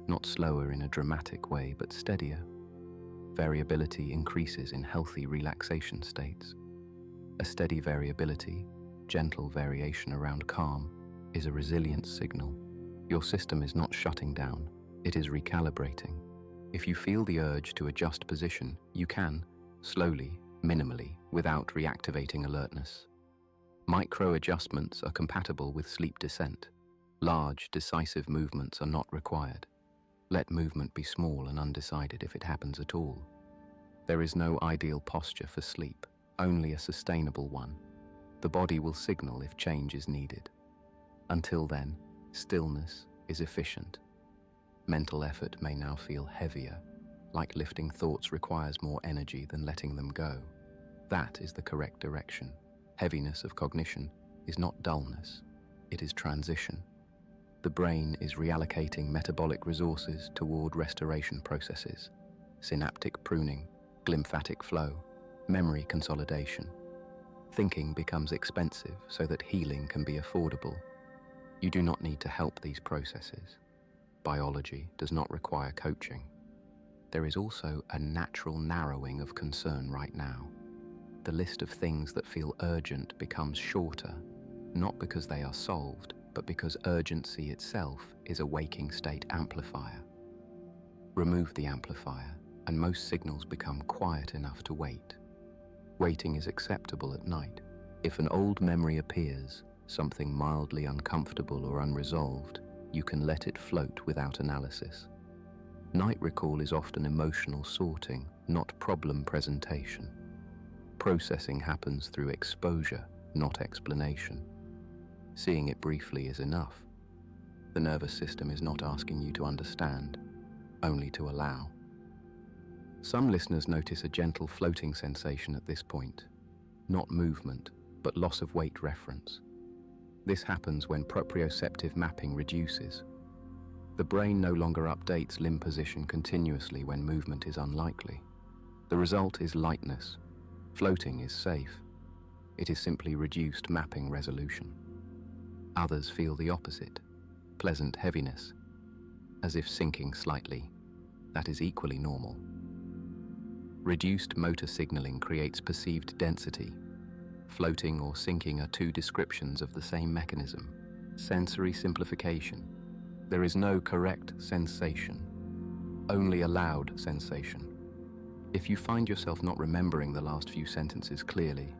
not slower in a dramatic way, but steadier. Variability increases in healthy relaxation states. A steady variability, gentle variation around calm, is a resilience signal. Your system is not shutting down, it is recalibrating. If you feel the urge to adjust position, you can, slowly, minimally, without reactivating alertness. Micro-adjustments are compatible with sleep descent. Large, decisive movements are not required. Let movement be small and undecided if it happens at all. There is no ideal posture for sleep, only a sustainable one. The body will signal if change is needed. Until then, stillness is efficient. Mental effort may now feel heavier, like lifting thoughts requires more energy than letting them go. That is the correct direction. Heaviness of cognition is not dullness, it is transition. The brain is reallocating metabolic resources toward restoration processes. synaptic pruning, glymphatic flow, memory consolidation. Thinking becomes expensive so that healing can be affordable. You do not need to help these processes. Biology does not require coaching. There is also a natural narrowing of concern right now. The list of things that feel urgent becomes shorter, not because they are solved, but because urgency itself is a waking state amplifier. Remove the amplifier, and most signals become quiet enough to wait. Waiting is acceptable at night. If an old memory appears, something mildly uncomfortable or unresolved, you can let it float without analysis. Night recall is often emotional sorting, not problem presentation. Processing happens through exposure, not explanation. Seeing it briefly is enough. The nervous system is not asking you to understand, only to allow. Some listeners notice a gentle floating sensation at this point, not movement, but loss of weight reference. This happens when proprioceptive mapping reduces. The brain no longer updates limb position continuously when movement is unlikely. The result is lightness. Floating is safe. It is simply reduced mapping resolution. Others feel the opposite, pleasant heaviness, as if sinking slightly. That is equally normal. Reduced motor signaling creates perceived density. Floating or sinking are two descriptions of the same mechanism. Sensory simplification. There is no correct sensation, only a loud sensation. If you find yourself not remembering the last few sentences clearly,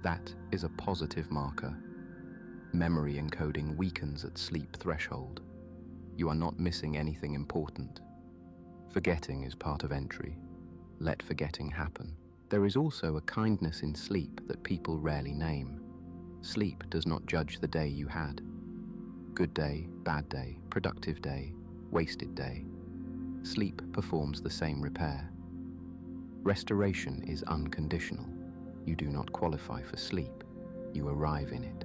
that is a positive marker. Memory encoding weakens at sleep threshold. You are not missing anything important. Forgetting is part of entry. Let forgetting happen. There is also a kindness in sleep that people rarely name. Sleep does not judge the day you had. Good day, bad day, productive day, wasted day. Sleep performs the same repair. Restoration is unconditional. You do not qualify for sleep. You arrive in it.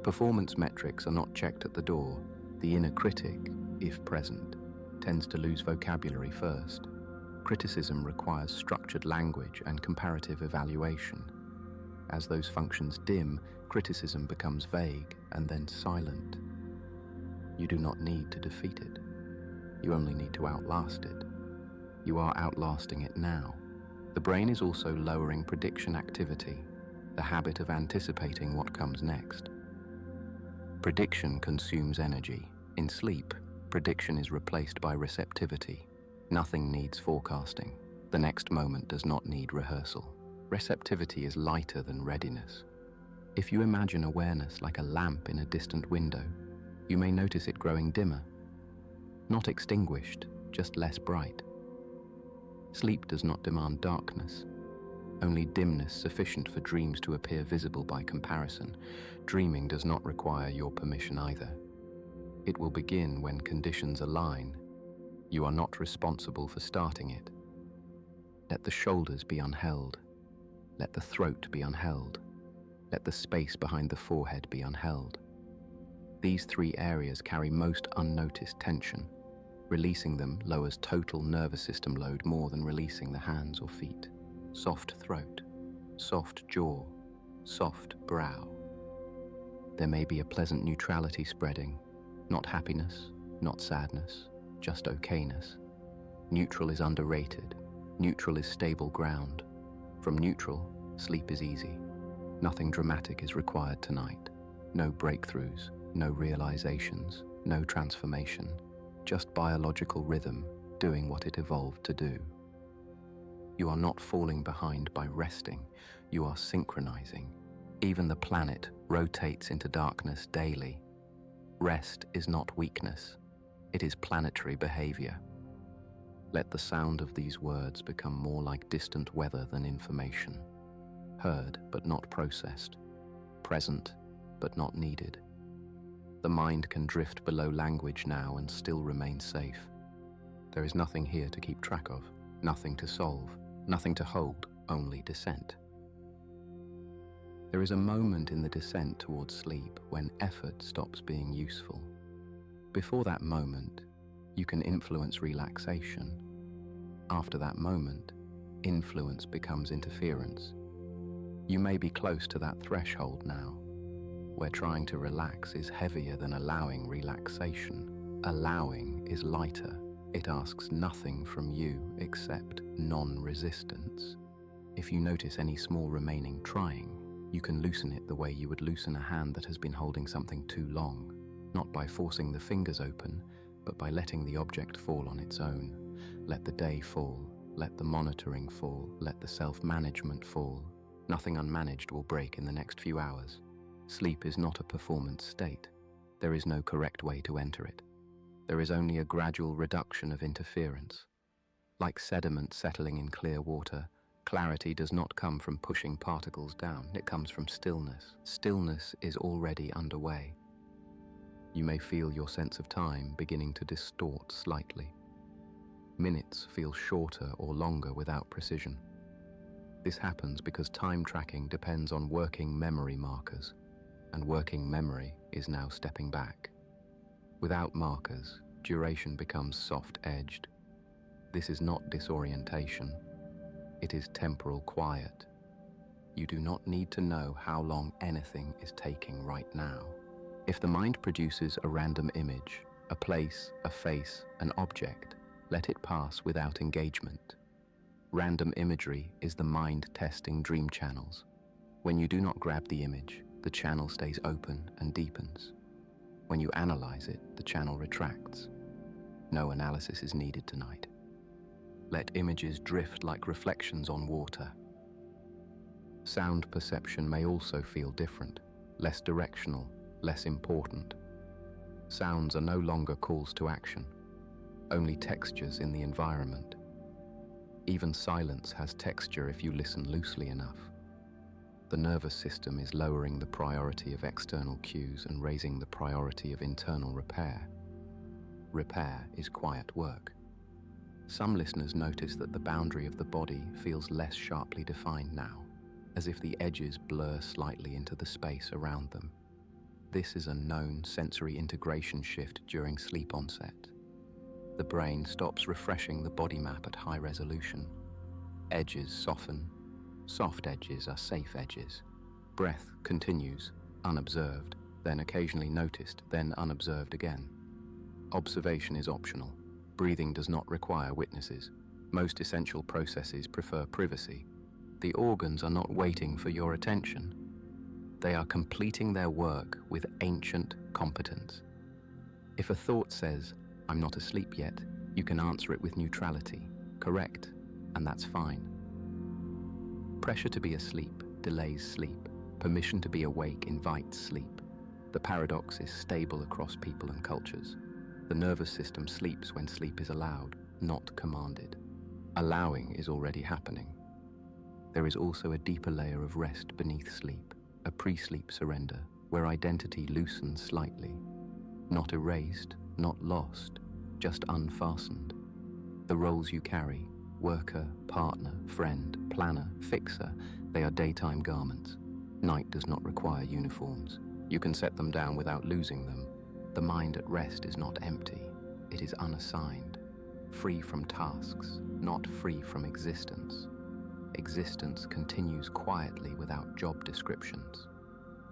Performance metrics are not checked at the door. The inner critic, if present, tends to lose vocabulary first. Criticism requires structured language and comparative evaluation. As those functions dim, criticism becomes vague and then silent. You do not need to defeat it. You only need to outlast it. You are outlasting it now. The brain is also lowering prediction activity, the habit of anticipating what comes next. Prediction consumes energy. In sleep, prediction is replaced by receptivity. Nothing needs forecasting. The next moment does not need rehearsal. Receptivity is lighter than readiness. If you imagine awareness like a lamp in a distant window, you may notice it growing dimmer. Not extinguished, just less bright. Sleep does not demand darkness, only dimness sufficient for dreams to appear visible by comparison. Dreaming does not require your permission either. It will begin when conditions align. You are not responsible for starting it. Let the shoulders be unheld. Let the throat be unheld. Let the space behind the forehead be unheld. These three areas carry most unnoticed tension. Releasing them lowers total nervous system load more than releasing the hands or feet. Soft throat, soft jaw, soft brow. There may be a pleasant neutrality spreading, not happiness, not sadness, just okayness. Neutral is underrated. Neutral is stable ground. From neutral, sleep is easy. Nothing dramatic is required tonight. No breakthroughs, no realizations, no transformation. Just biological rhythm doing what it evolved to do. You are not falling behind by resting. You are synchronizing. Even the planet rotates into darkness daily. Rest is not weakness. It is planetary behavior. Let the sound of these words become more like distant weather than information. Heard but not processed. Present but not needed. The mind can drift below language now and still remain safe. There is nothing here to keep track of, nothing to solve, nothing to hold, only descent. There is a moment in the descent towards sleep when effort stops being useful. Before that moment, you can influence relaxation. After that moment, influence becomes interference. You may be close to that threshold now, where trying to relax is heavier than allowing relaxation. Allowing is lighter. It asks nothing from you except non-resistance. If you notice any small remaining trying, you can loosen it the way you would loosen a hand that has been holding something too long, not by forcing the fingers open, but by letting the object fall on its own. Let the day fall, let the monitoring fall, let the self-management fall. Nothing unmanaged will break in the next few hours. Sleep is not a performance state. There is no correct way to enter it. There is only a gradual reduction of interference. Like sediment settling in clear water, clarity does not come from pushing particles down, it comes from stillness. Stillness is already underway. You may feel your sense of time beginning to distort slightly. Minutes feel shorter or longer without precision. This happens because time tracking depends on working memory markers, and working memory is now stepping back. Without markers, duration becomes soft-edged. This is not disorientation. It is temporal quiet. You do not need to know how long anything is taking right now. If the mind produces a random image, a place, a face, an object, let it pass without engagement. Random imagery is the mind testing dream channels. When you do not grab the image, the channel stays open and deepens. When you analyze it, the channel retracts. No analysis is needed tonight. Let images drift like reflections on water. Sound perception may also feel different, less directional, less important. Sounds are no longer calls to action, only textures in the environment. Even silence has texture if you listen loosely enough. The nervous system is lowering the priority of external cues and raising the priority of internal repair. Repair is quiet work. Some listeners notice that the boundary of the body feels less sharply defined now, as if the edges blur slightly into the space around them. This is a known sensory integration shift during sleep onset. The brain stops refreshing the body map at high resolution. Edges soften. Soft edges are safe edges. Breath continues, unobserved, then occasionally noticed, then unobserved again. Observation is optional. Breathing does not require witnesses. Most essential processes prefer privacy. The organs are not waiting for your attention. They are completing their work with ancient competence. If a thought says, "I'm not asleep yet," you can answer it with neutrality. Correct, and that's fine. Pressure to be asleep delays sleep. Permission to be awake invites sleep. The paradox is stable across people and cultures. The nervous system sleeps when sleep is allowed, not commanded. Allowing is already happening. There is also a deeper layer of rest beneath sleep, a pre-sleep surrender, where identity loosens slightly. Not erased, not lost, just unfastened. The roles you carry, worker, partner, friend, planner, fixer, they are daytime garments. Night does not require uniforms. You can set them down without losing them. The mind at rest is not empty, it is unassigned, free from tasks, not free from existence. Existence continues quietly without job descriptions.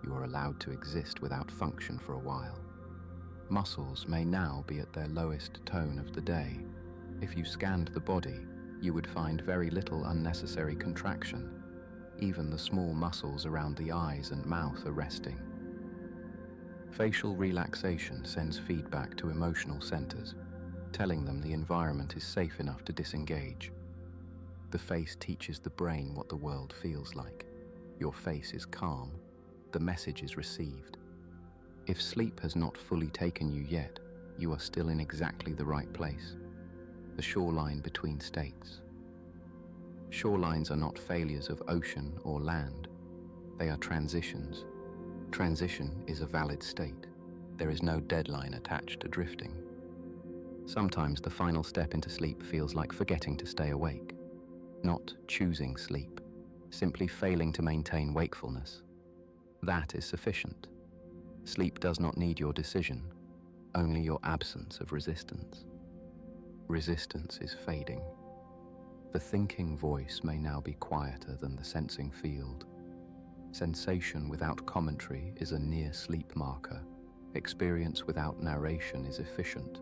You are allowed to exist without function for a while. Muscles may now be at their lowest tone of the day. If you scanned the body, you would find very little unnecessary contraction. Even the small muscles around the eyes and mouth are resting. Facial relaxation sends feedback to emotional centers, telling them the environment is safe enough to disengage. The face teaches the brain what the world feels like. Your face is calm. The message is received. If sleep has not fully taken you yet, you are still in exactly the right place. The shoreline between states. Shorelines are not failures of ocean or land. They are transitions. Transition is a valid state. There is no deadline attached to drifting. Sometimes the final step into sleep feels like forgetting to stay awake. Not choosing sleep, simply failing to maintain wakefulness. That is sufficient. Sleep does not need your decision, only your absence of resistance. Resistance is fading. The thinking voice may now be quieter than the sensing field. Sensation without commentary is a near sleep marker. Experience without narration is efficient.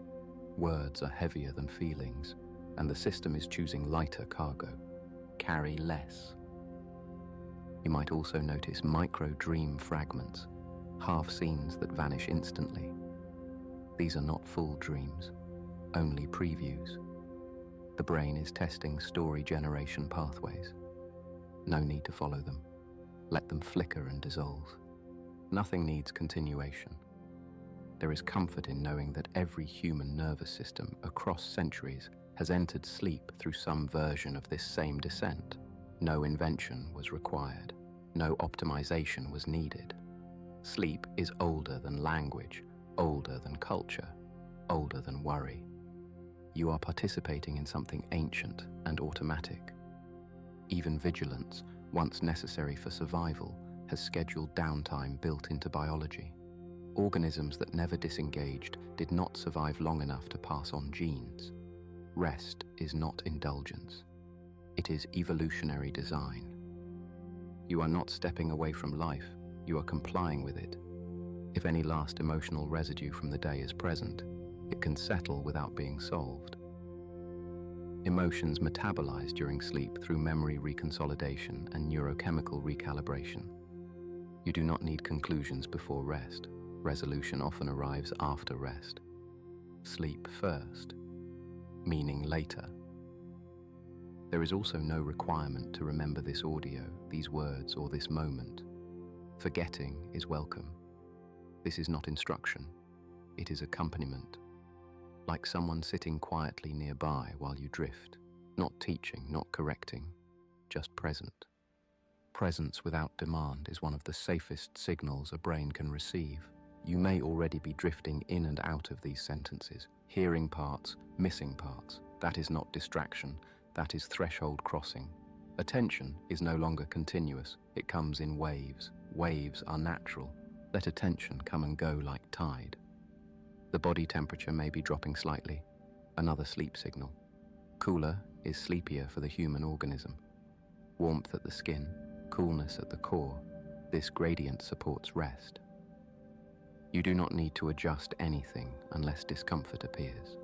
Words are heavier than feelings, and the system is choosing lighter cargo. Carry less. You might also notice micro-dream fragments, half scenes that vanish instantly. These are not full dreams, only previews. The brain is testing story generation pathways. No need to follow them. Let them flicker and dissolve. Nothing needs continuation. There is comfort in knowing that every human nervous system across centuries has entered sleep through some version of this same descent. No invention was required. No optimization was needed. Sleep is older than language, older than culture, older than worry. You are participating in something ancient and automatic. Even vigilance, once necessary for survival, has scheduled downtime built into biology. Organisms that never disengaged did not survive long enough to pass on genes. Rest is not indulgence. It is evolutionary design. You are not stepping away from life, you are complying with it. If any last emotional residue from the day is present, it can settle without being solved. Emotions metabolize during sleep through memory reconsolidation and neurochemical recalibration. You do not need conclusions before rest. Resolution often arrives after rest. Sleep first, meaning later. There is also no requirement to remember this audio, these words, or this moment. Forgetting is welcome. This is not instruction, it is accompaniment. Like someone sitting quietly nearby while you drift, not teaching, not correcting, just present. Presence without demand is one of the safest signals a brain can receive. You may already be drifting in and out of these sentences, hearing parts, missing parts. That is not distraction, that is threshold crossing. Attention is no longer continuous, it comes in waves. Waves are natural. Let attention come and go like tide. The body temperature may be dropping slightly, another sleep signal. Cooler is sleepier for the human organism. Warmth at the skin, coolness at the core, this gradient supports rest. You do not need to adjust anything unless discomfort appears.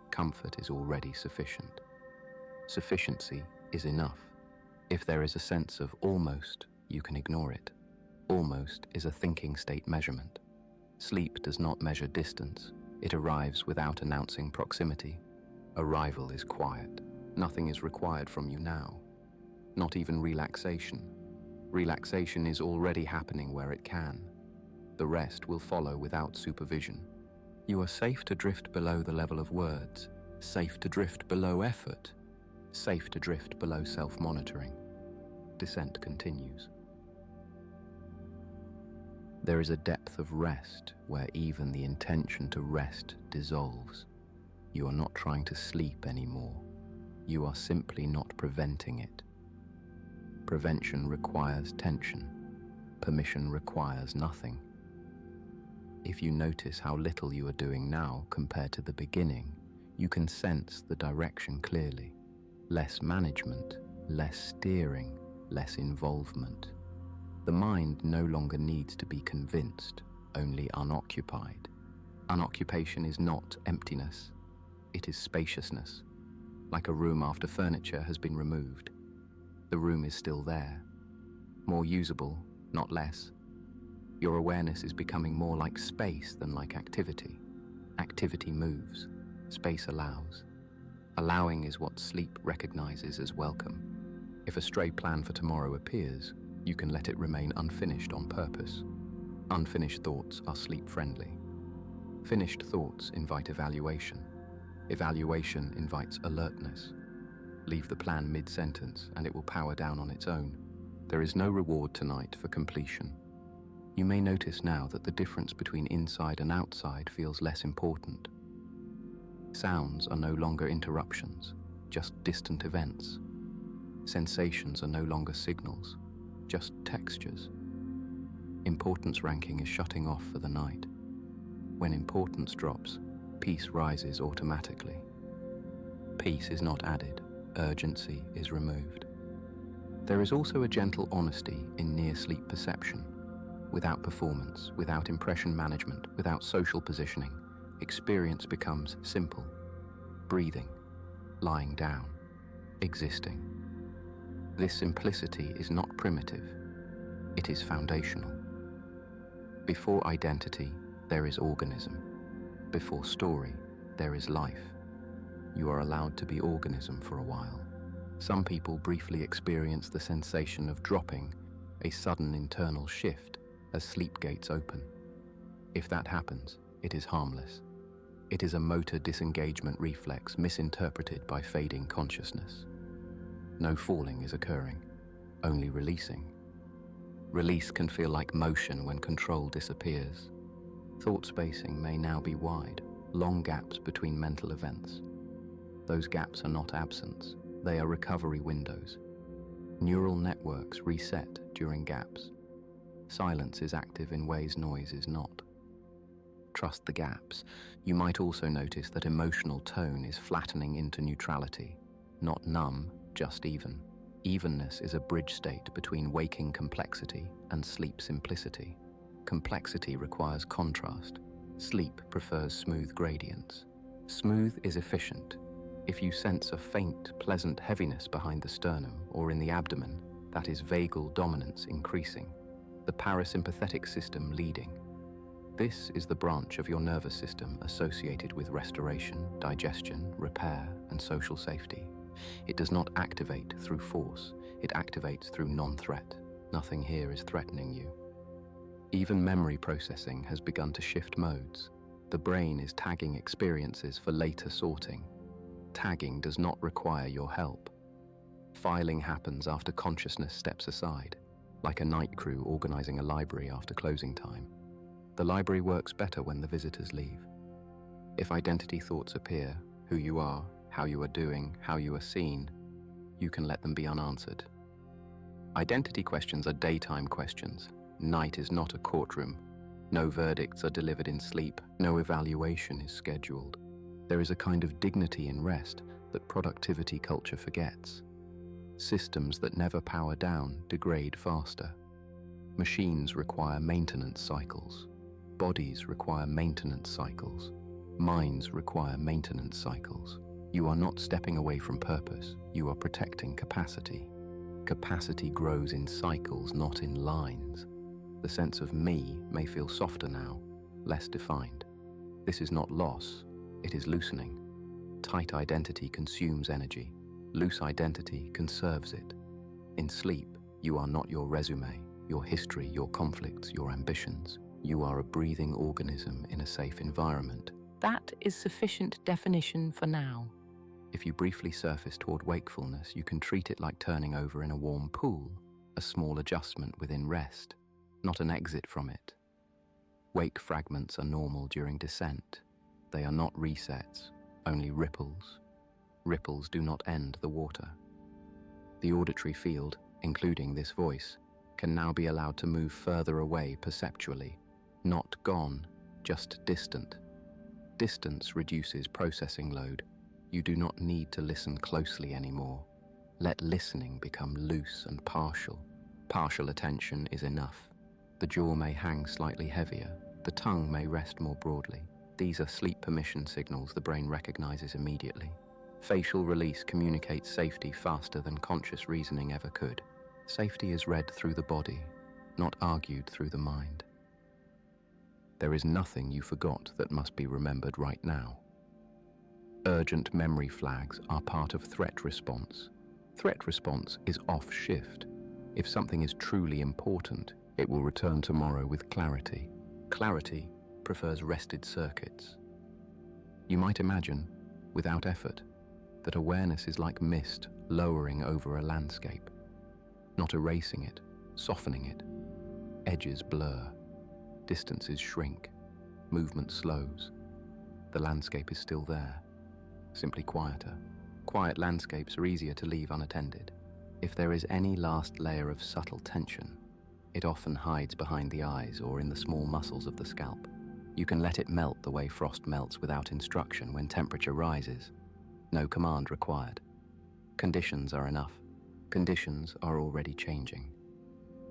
Comfort is already sufficient. Sufficiency is enough. If there is a sense of almost, you can ignore it. Almost is a thinking state measurement. Sleep does not measure distance. It arrives without announcing proximity. Arrival is quiet. Nothing is required from you now. Not even relaxation. Relaxation is already happening where it can. The rest will follow without supervision. You are safe to drift below the level of words, safe to drift below effort, safe to drift below self-monitoring. Descent continues. There is a depth of rest where even the intention to rest dissolves. You are not trying to sleep anymore. You are simply not preventing it. Prevention requires tension. Permission requires nothing. If you notice how little you are doing now compared to the beginning, you can sense the direction clearly. Less management, less steering, less involvement. The mind no longer needs to be convinced, only unoccupied. Unoccupation is not emptiness, it is spaciousness. Like a room after furniture has been removed. The room is still there, more usable, not less. Your awareness is becoming more like space than like activity. Activity moves, space allows. Allowing is what sleep recognizes as welcome. If a stray plan for tomorrow appears, you can let it remain unfinished on purpose. Unfinished thoughts are sleep-friendly. Finished thoughts invite evaluation. Evaluation invites alertness. Leave the plan mid-sentence and it will power down on its own. There is no reward tonight for completion. You may notice now that the difference between inside and outside feels less important. Sounds are no longer interruptions, just distant events. Sensations are no longer signals, just textures. Importance ranking is shutting off for the night. When importance drops, peace rises automatically. Peace is not added, Urgency is removed. There is also a gentle honesty in near-sleep perception. Without performance, without impression management, without social positioning, experience becomes simple. Breathing, lying down, existing. This simplicity is not primitive, it is foundational. Before identity, there is organism. Before story, there is life. You are allowed to be organism for a while. Some people briefly experience the sensation of dropping, a sudden internal shift as sleep gates open. If that happens, it is harmless. It is a motor disengagement reflex misinterpreted by fading consciousness. No falling is occurring, only releasing. Release can feel like motion when control disappears. Thought spacing may now be wide, long gaps between mental events. Those gaps are not absence, they are recovery windows. Neural networks reset during gaps. Silence is active in ways noise is not. Trust the gaps. You might also notice that emotional tone is flattening into neutrality, not numb, just even. Evenness is a bridge state between waking complexity and sleep simplicity. Complexity requires contrast. Sleep prefers smooth gradients. Smooth is efficient. If you sense a faint, pleasant heaviness behind the sternum or in the abdomen, that is vagal dominance increasing, the parasympathetic system leading. This is the branch of your nervous system associated with restoration, digestion, repair, and social safety. It does not activate through force, it activates through non-threat. Nothing here is threatening you. Even memory processing has begun to shift modes. The brain is tagging experiences for later sorting. Tagging does not require your help. Filing happens after consciousness steps aside, like a night crew organizing a library after closing time. The library works better when the visitors leave. If identity thoughts appear, who you are, how you are doing, how you are seen, you can let them be unanswered. Identity questions are daytime questions. Night is not a courtroom. No verdicts are delivered in sleep. No evaluation is scheduled. There is a kind of dignity in rest that productivity culture forgets. Systems that never power down degrade faster. Machines require maintenance cycles. Bodies require maintenance cycles. Minds require maintenance cycles. You are not stepping away from purpose, you are protecting capacity. Capacity grows in cycles, not in lines. The sense of me may feel softer now, less defined. This is not loss, it is loosening. Tight identity consumes energy. Loose identity conserves it. In sleep, you are not your resume, your history, your conflicts, your ambitions. You are a breathing organism in a safe environment. That is sufficient definition for now. If you briefly surface toward wakefulness, you can treat it like turning over in a warm pool, a small adjustment within rest, not an exit from it. Wake fragments are normal during descent. They are not resets, only ripples. Ripples do not end the water. The auditory field, including this voice, can now be allowed to move further away perceptually, not gone, just distant. Distance reduces processing load. You do not need to listen closely anymore. Let listening become loose and partial. Partial attention is enough. The jaw may hang slightly heavier. The tongue may rest more broadly. These are sleep permission signals the brain recognizes immediately. Facial release communicates safety faster than conscious reasoning ever could. Safety is read through the body, not argued through the mind. There is nothing you forgot that must be remembered right now. Urgent memory flags are part of threat response. Threat response is off shift. If something is truly important, it will return tomorrow with clarity. Clarity prefers rested circuits. You might imagine, without effort, that awareness is like mist lowering over a landscape, not erasing it, softening it. Edges blur, distances shrink, movement slows. The landscape is still there, simply quieter. Quiet landscapes are easier to leave unattended. If there is any last layer of subtle tension, it often hides behind the eyes or in the small muscles of the scalp. You can let it melt the way frost melts without instruction when temperature rises. No command required. Conditions are enough. Conditions are already changing.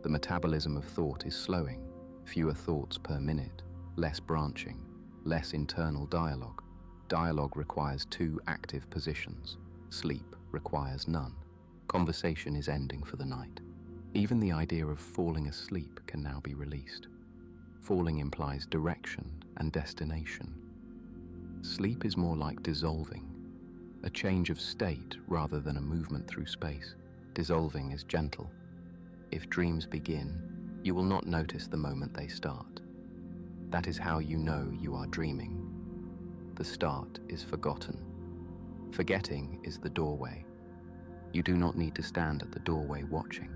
The metabolism of thought is slowing. Fewer thoughts per minute, less branching, less internal dialogue. Dialogue requires 2 active positions. Sleep requires none. Conversation is ending for the night. Even the idea of falling asleep can now be released. Falling implies direction and destination. Sleep is more like dissolving, a change of state rather than a movement through space. Dissolving is gentle. If dreams begin, you will not notice the moment they start. That is how you know you are dreaming. The start is forgotten. Forgetting is the doorway. You do not need to stand at the doorway watching.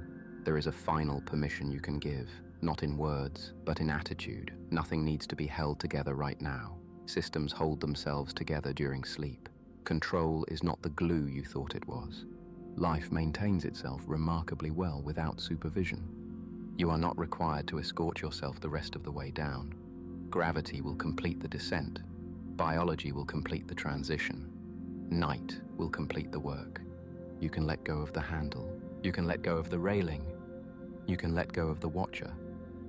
There is a final permission you can give, not in words, but in attitude. Nothing needs to be held together right now. Systems hold themselves together during sleep. Control is not the glue you thought it was. Life maintains itself remarkably well without supervision. You are not required to escort yourself the rest of the way down. Gravity will complete the descent. Biology will complete the transition. Night will complete the work. You can let go of the handle. You can let go of the railing. You can let go of the watcher.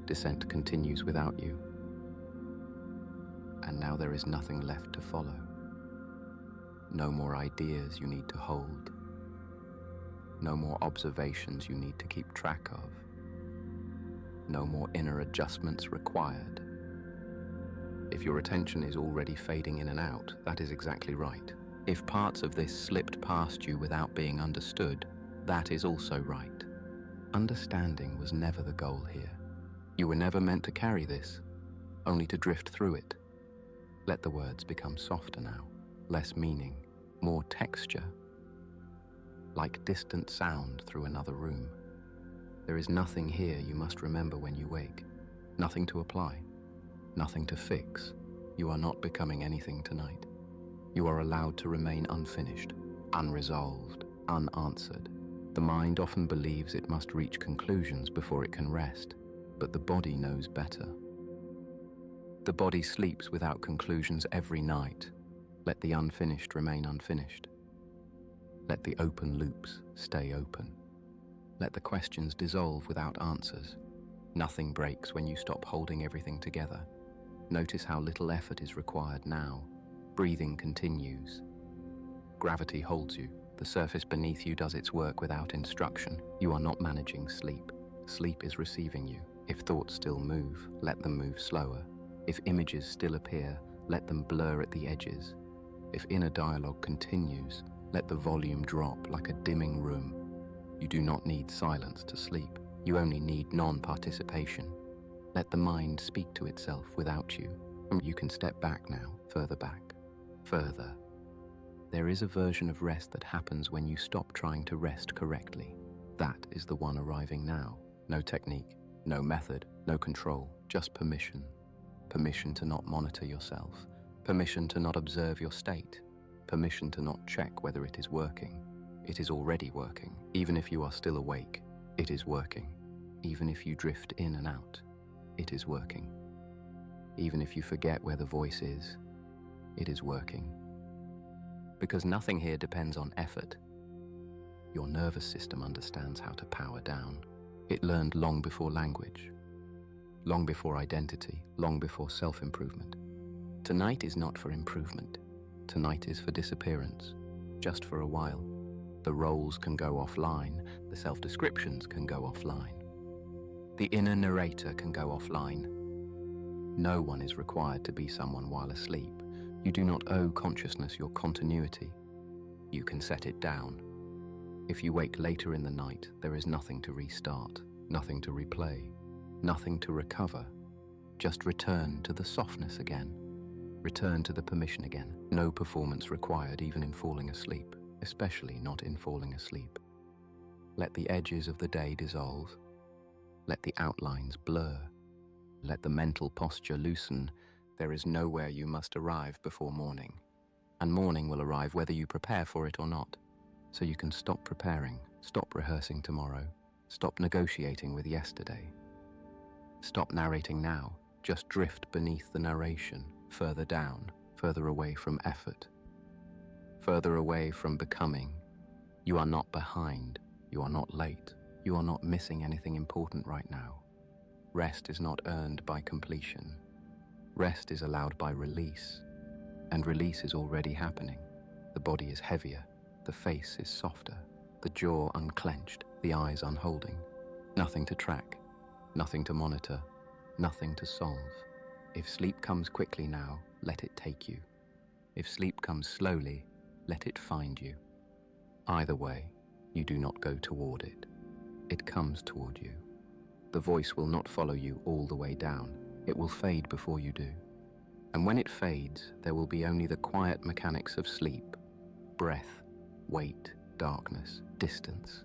Descent continues without you. And now there is nothing left to follow. No more ideas you need to hold. No more observations you need to keep track of. No more inner adjustments required. If your attention is already fading in and out, that is exactly right. If parts of this slipped past you without being understood, that is also right. Understanding was never the goal here. You were never meant to carry this, only to drift through it. Let the words become softer now, less meaning, more texture, like distant sound through another room. There is nothing here you must remember when you wake, nothing to apply, nothing to fix. You are not becoming anything tonight. You are allowed to remain unfinished, unresolved, unanswered. The mind often believes it must reach conclusions before it can rest, but the body knows better. The body sleeps without conclusions every night. Let the unfinished remain unfinished. Let the open loops stay open. Let the questions dissolve without answers. Nothing breaks when you stop holding everything together. Notice how little effort is required now. Breathing continues. Gravity holds you. The surface beneath you does its work without instruction. You are not managing sleep. Sleep is receiving you. If thoughts still move, let them move slower. If images still appear, let them blur at the edges. If inner dialogue continues, let the volume drop like a dimming room. You do not need silence to sleep. You only need non-participation. Let the mind speak to itself without you. You can step back now, further back, further. There is a version of rest that happens when you stop trying to rest correctly. That is the one arriving now. No technique, no method, no control, just permission. Permission to not monitor yourself. Permission to not observe your state. Permission to not check whether it is working. It is already working. Even if you are still awake, it is working. Even if you drift in and out, it is working. Even if you forget where the voice is, it is working. Because nothing here depends on effort. Your nervous system understands how to power down. It learned long before language, long before identity, long before self-improvement. Tonight is not for improvement. Tonight is for disappearance, just for a while. The roles can go offline, the self-descriptions can go offline. The inner narrator can go offline. No one is required to be someone while asleep. You do not owe consciousness your continuity. You can set it down. If you wake later in the night, there is nothing to restart, nothing to replay, nothing to recover. Just return to the softness again. Return to the permission again. No performance required even in falling asleep, especially not in falling asleep. Let the edges of the day dissolve. Let the outlines blur. Let the mental posture loosen. There is nowhere you must arrive before morning. And morning will arrive whether you prepare for it or not. So you can stop preparing, stop rehearsing tomorrow, stop negotiating with yesterday. Stop narrating now. Just drift beneath the narration, further down, further away from effort, further away from becoming, You are not behind. You are not late. You are not missing anything important right now. Rest is not earned by completion. Rest is allowed by release, and release is already happening. The body is heavier, the face is softer, the jaw unclenched, the eyes unholding. Nothing to track, nothing to monitor, nothing to solve. If sleep comes quickly now, let it take you. If sleep comes slowly, let it find you. Either way, you do not go toward it. It comes toward you. The voice will not follow you all the way down. It will fade before you do. And when it fades, there will be only the quiet mechanics of sleep. Breath, weight, darkness, distance.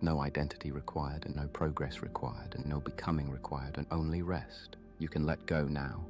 No identity required and no progress required and no becoming required and only rest. You can let go now.